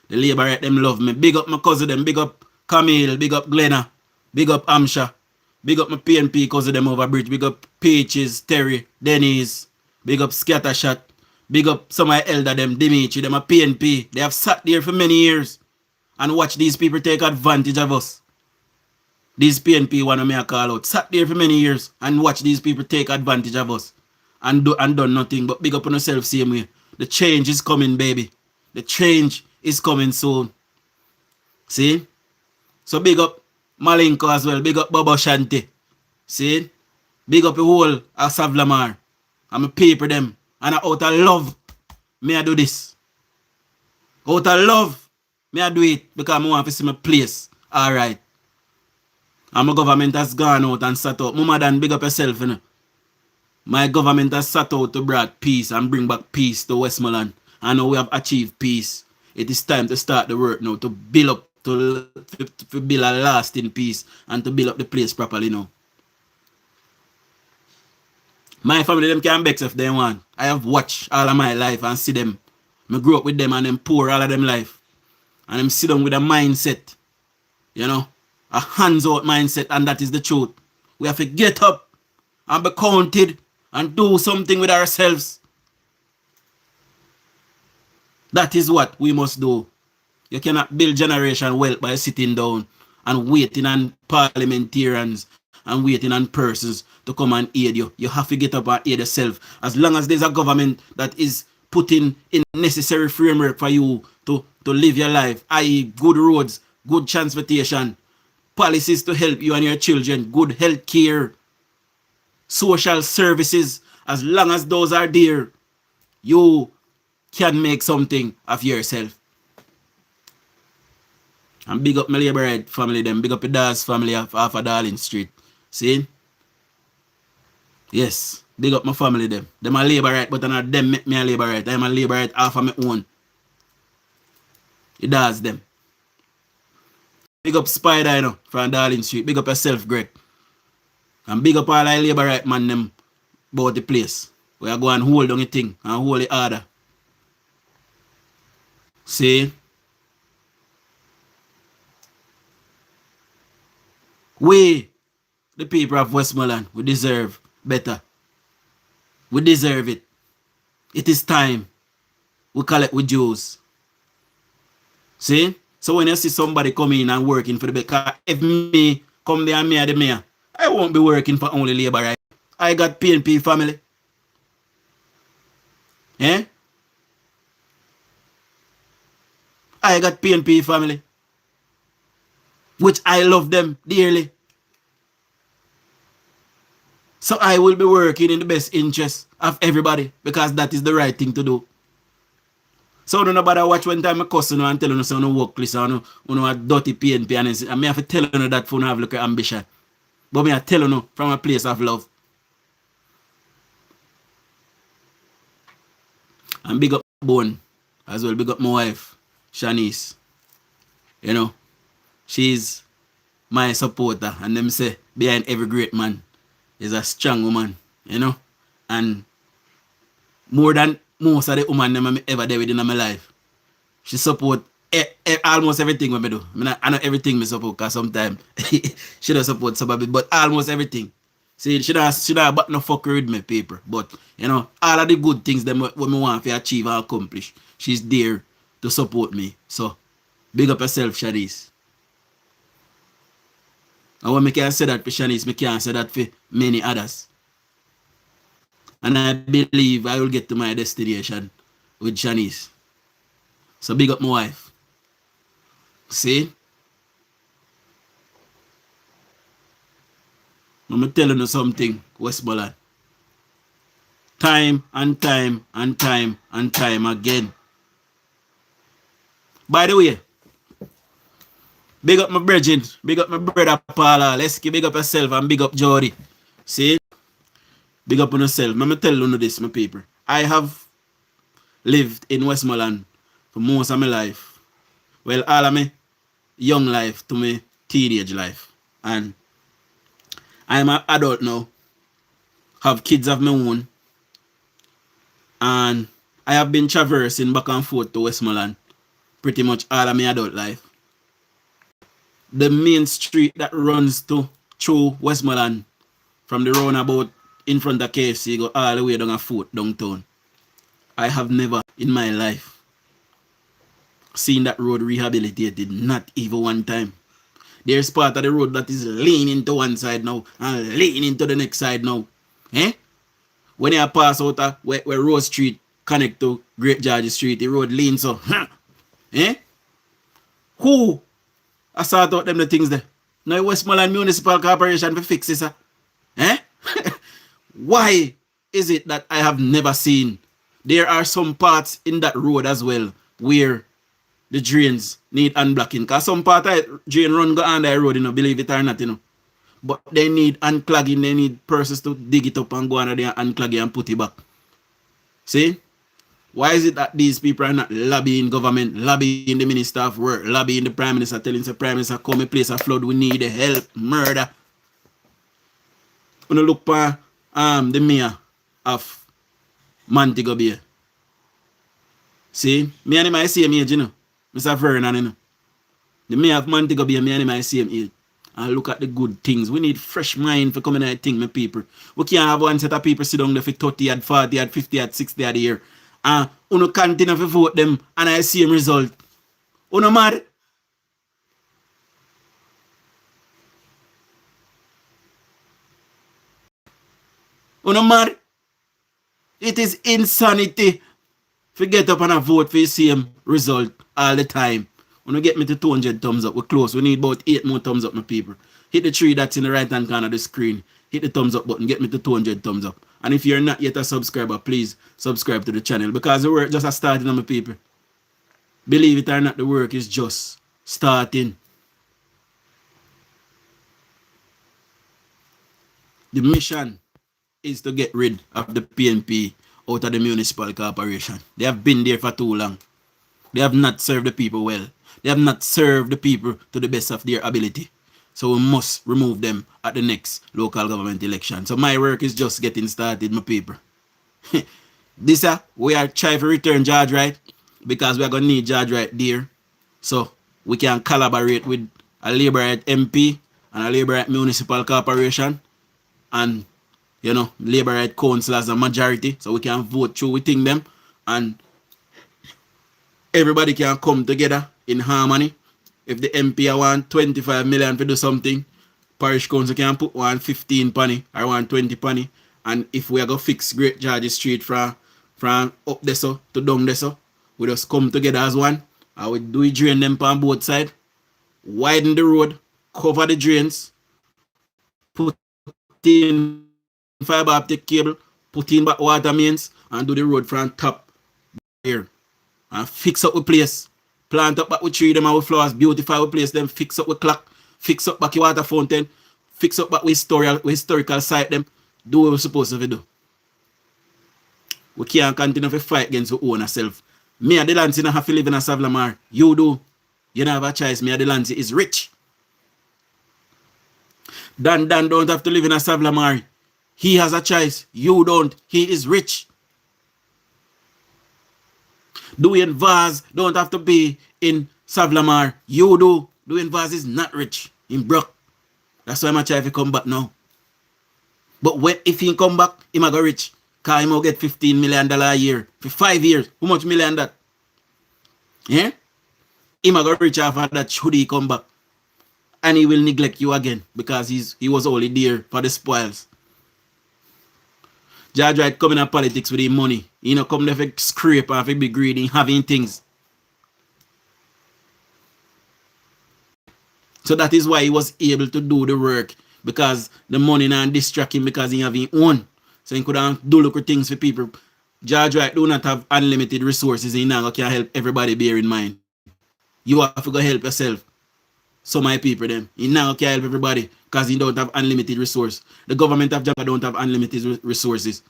The Labour right, them love me. Big up my cousin them. Big up Camille. Big up Glenna. Big up Amsha. Big up my PNP cousin them over bridge. Big up Peaches, Terry, Dennis. Big up Scattershot. Big up some of my elder them, Dimitri. Them a PNP. They have sat there for many years and watch these people take advantage of us. These PNP want to make a call out. Sat there for many years and watch these people take advantage of us. And done nothing but big up on yourself same way. The change is coming, baby. The change is coming soon. See? So big up Malinko as well. Big up Baba Shanti. See? Big up the whole of Savlamar. I'm a paper them. And out of love, may I do this. Out of love, may I do it because I want to see my place. Alright. And my government has gone out and sat out. Mama Dan, big up yourself, you know. My government has set out to bring peace and bring back peace to Westmoreland. And now we have achieved peace. It is time to start the work now to build up, to build a lasting peace and to build up the place properly now. My family, them can vex if they want. I have watched all of my life and see them. I grew up with them and them poor all of them life. And them sit down with a mindset, you know, a hands-out mindset, and that is the truth. We have to get up and be counted and do something with ourselves. That is what we must do. You cannot build generation wealth by sitting down and waiting on parliamentarians and waiting on persons to come and aid you. You have to get up and aid yourself. As long as there's a government that is putting in necessary framework for you to live your life, i.e. good roads, good transportation, policies to help you and your children, good health care, social services, as long as those are there, you can make something of yourself. And big up my Labourite family, them. Big up the Dawes family off of Darling Street. See? Yes. Big up my family, them. Them are Labourite, but not them make me a Labourite. I'm a Labourite half of my own. It does them. Big up Spider, you know, from Darling Street. Big up yourself, Greg. And big up all the Labourite man them about the place. We are going to hold on the thing and hold the order. See? We, the people of Westmoreland, we deserve better. We deserve it. It is time we collect with Jews. See? So when you see somebody coming and working for the because if me come there and me are the mayor, I won't be working for only Labour, right? I got PNP family. Eh? I got PNP family. Which I love them dearly. So I will be working in the best interest of everybody because that is the right thing to do. So don't nobody watch one time I cuss you and tell you so no workless or no a dirty PNP and I may have to tell you that for no have look at ambition. But me I tell you from a place of love. And big up Bone as well, big up my wife, Shanice. You know, she's my supporter and them say behind every great man is a strong woman, you know. And more than most of the women them I ever did in my life. She support almost everything when I do. I know everything me support because sometimes she don't support some of it, but almost everything. See, she don't but no fucker with me, paper. But, you know, all of the good things that what me want to achieve and accomplish, she's there to support me. So, big up yourself, Shanice. And when I can say that for Shanice, I can say that for many others. And I believe I will get to my destination with Shanice. So big up my wife. See? I'm telling you something, Westmoreland. Time and time and time and time again. By the way, big up my brethren, big up my brother Paula. Let's give big up yourself and big up Jody. See? Big up on yourself. Let me tell you this, my people. I have lived in Westmoreland for most of my life. Well, all of my young life to my teenage life. And I'm an adult now. Have kids of my own. And I have been traversing back and forth to Westmoreland pretty much all of my adult life. The main street that runs through Westmoreland from the roundabout in front of KFC go all the way down a foot downtown. I have never in my life seen that road rehabilitated, not even one time. There's part of the road that is leaning to one side now and leaning to the next side now. Eh? When you pass out where Rose Street connect to Great George Street, the road leans so. Eh? Who I sort out them the things there? Now Westmoreland Municipal Corporation to fix this. Eh? Why is it that I have never seen? There are some parts in that road as well where the drains need unblocking. Because some part of the drain run go under the road, you know, believe it or not, you know. But they need unclogging, they need persons to dig it up and go under there and unclog it and put it back. See? Why is it that these people are not lobbying government, lobbying the Minister of Work, lobbying the Prime Minister, telling the Prime Minister, come and place a flood, we need help, murder. When you look for the mayor of Montego Bay. See, me and him I same age, you know. Mr. Vernon, you know. The mayor of Montego Bay, me and him I same age. and look at the good things. We need fresh mind for coming at thing, my people. We can't have one set of people sit down there for 30 and 40 and 50 and 60 a year. And you continue to vote them and I see them result. You mad? You mad? It is insanity. Forget up and a vote for the same result all the time. When you get me to 200 thumbs up, we're close. We need about 8 more thumbs up, my people. Hit the 3 that's in the right hand corner of the screen. Hit the thumbs up button. Get me to 200 thumbs up. And if you're not yet a subscriber, please subscribe to the channel. Because the work just starting on my people. Believe it or not, the work is just starting. The mission is to get rid of the PNP out of the municipal corporation. They have been there for too long. They have not served the people well. They have not served the people to the best of their ability. So we must remove them at the next local government election. So my work is just getting started, my people. This we are trying to return George Wright because we are going to need George Wright there. So we can collaborate with a Labour Right MP and a Labour Right Municipal Corporation and, you know, Labour Right Council as a majority. So we can vote through within them and everybody can come together in harmony. If the MP want 25 million to do something, parish council can put 115 penny or 120 penny. And if we are going to fix Great George Street from up there so to down there so, we just come together as one. And we do drain them on both sides, widen the road, cover the drains, put in fiber optic cable, put in back water mains, and do the road from top here. And fix up the place. Plant up back with tree them and with flowers, beautify the place them, fix up with clock, fix up back the water fountain, fix up back with historical site them, do what we're supposed to do. We can't continue to fight against our own self. Me and the Lancy don't have to live in a Savlamar. You do. You don't have a choice. Me and the Lancy is rich. Dan don't have to live in a Savlamar. He has a choice. You don't. He is rich. Dwayne Vaz don't have to be in Savlamar. You do. Dwayne Vaz is not rich. In broke. That's why I'm trying to come back now. But if he come back, he might go rich. Because he might get $15 million a year. For 5 years. How much million that? Yeah? He might go rich after that should he come back. And he will neglect you again. Because he was only there for the spoils. George Wright coming in politics with his money. You know, come there for scrape and for be greedy, having things. So that is why he was able to do the work. Because the money not distract him because he have his own. So he could do local things for people. George Wright do not have unlimited resources. He now can help everybody bear in mind. You have to go help yourself. So my people them. He now can help everybody because he don't have unlimited resource. The government of Jamaica don't have unlimited resources.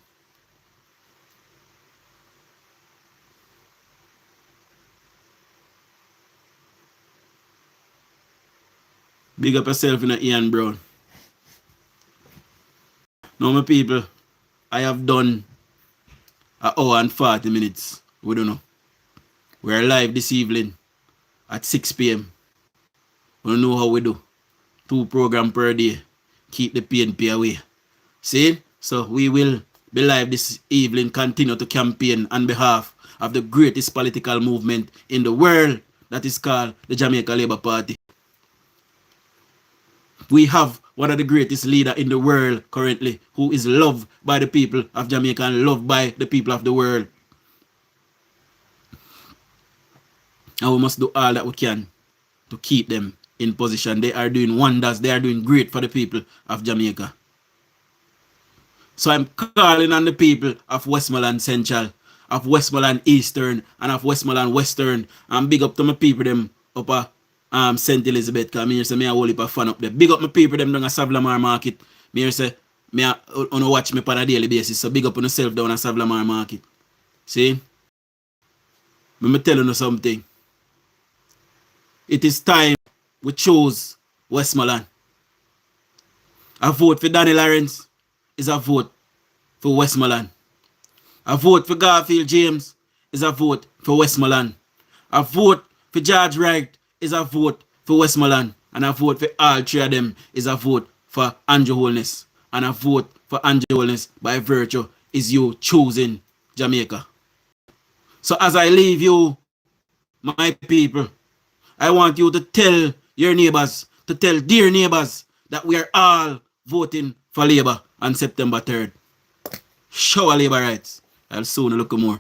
Big up yourself in Ian Brown. Now my people, I have done an hour and 40 minutes. We don't know. We're live this evening at 6 p.m. We don't know how we do. 2 programs per day. Keep the PNP away. See? So we will be live this evening. Continue to campaign on behalf of the greatest political movement in the world. That is called the Jamaica Labour Party. We have one of the greatest leaders in the world currently who is loved by the people of Jamaica and loved by the people of the world. And we must do all that we can to keep them in position. They are doing wonders. They are doing great for the people of Jamaica. So I'm calling on the people of Westmoreland Central, of Westmoreland Eastern, and of Westmoreland Western. And big up to my people them up at St. Elizabeth, because I say me a whole heap of fun up there. Big up my people them down at Savlamar Market. Me say me a watch me on a daily basis. So big up on yourself down at Savlamar Market. See? Me tell you something. It is time we chose Westmoreland. A vote for Danny Lawrence is a vote for Westmoreland. A vote for Garfield James is a vote for Westmoreland. A vote for George Wright is a vote for Westmoreland. And a vote for all three of them is a vote for Andrew Holness. And a vote for Andrew Holness by virtue is you choosing Jamaica. So as I leave you, my people, I want you to tell your neighbors, to tell dear neighbors, that we are all voting for Labour on September 3rd. Show our Labour rights. I'll soon look more.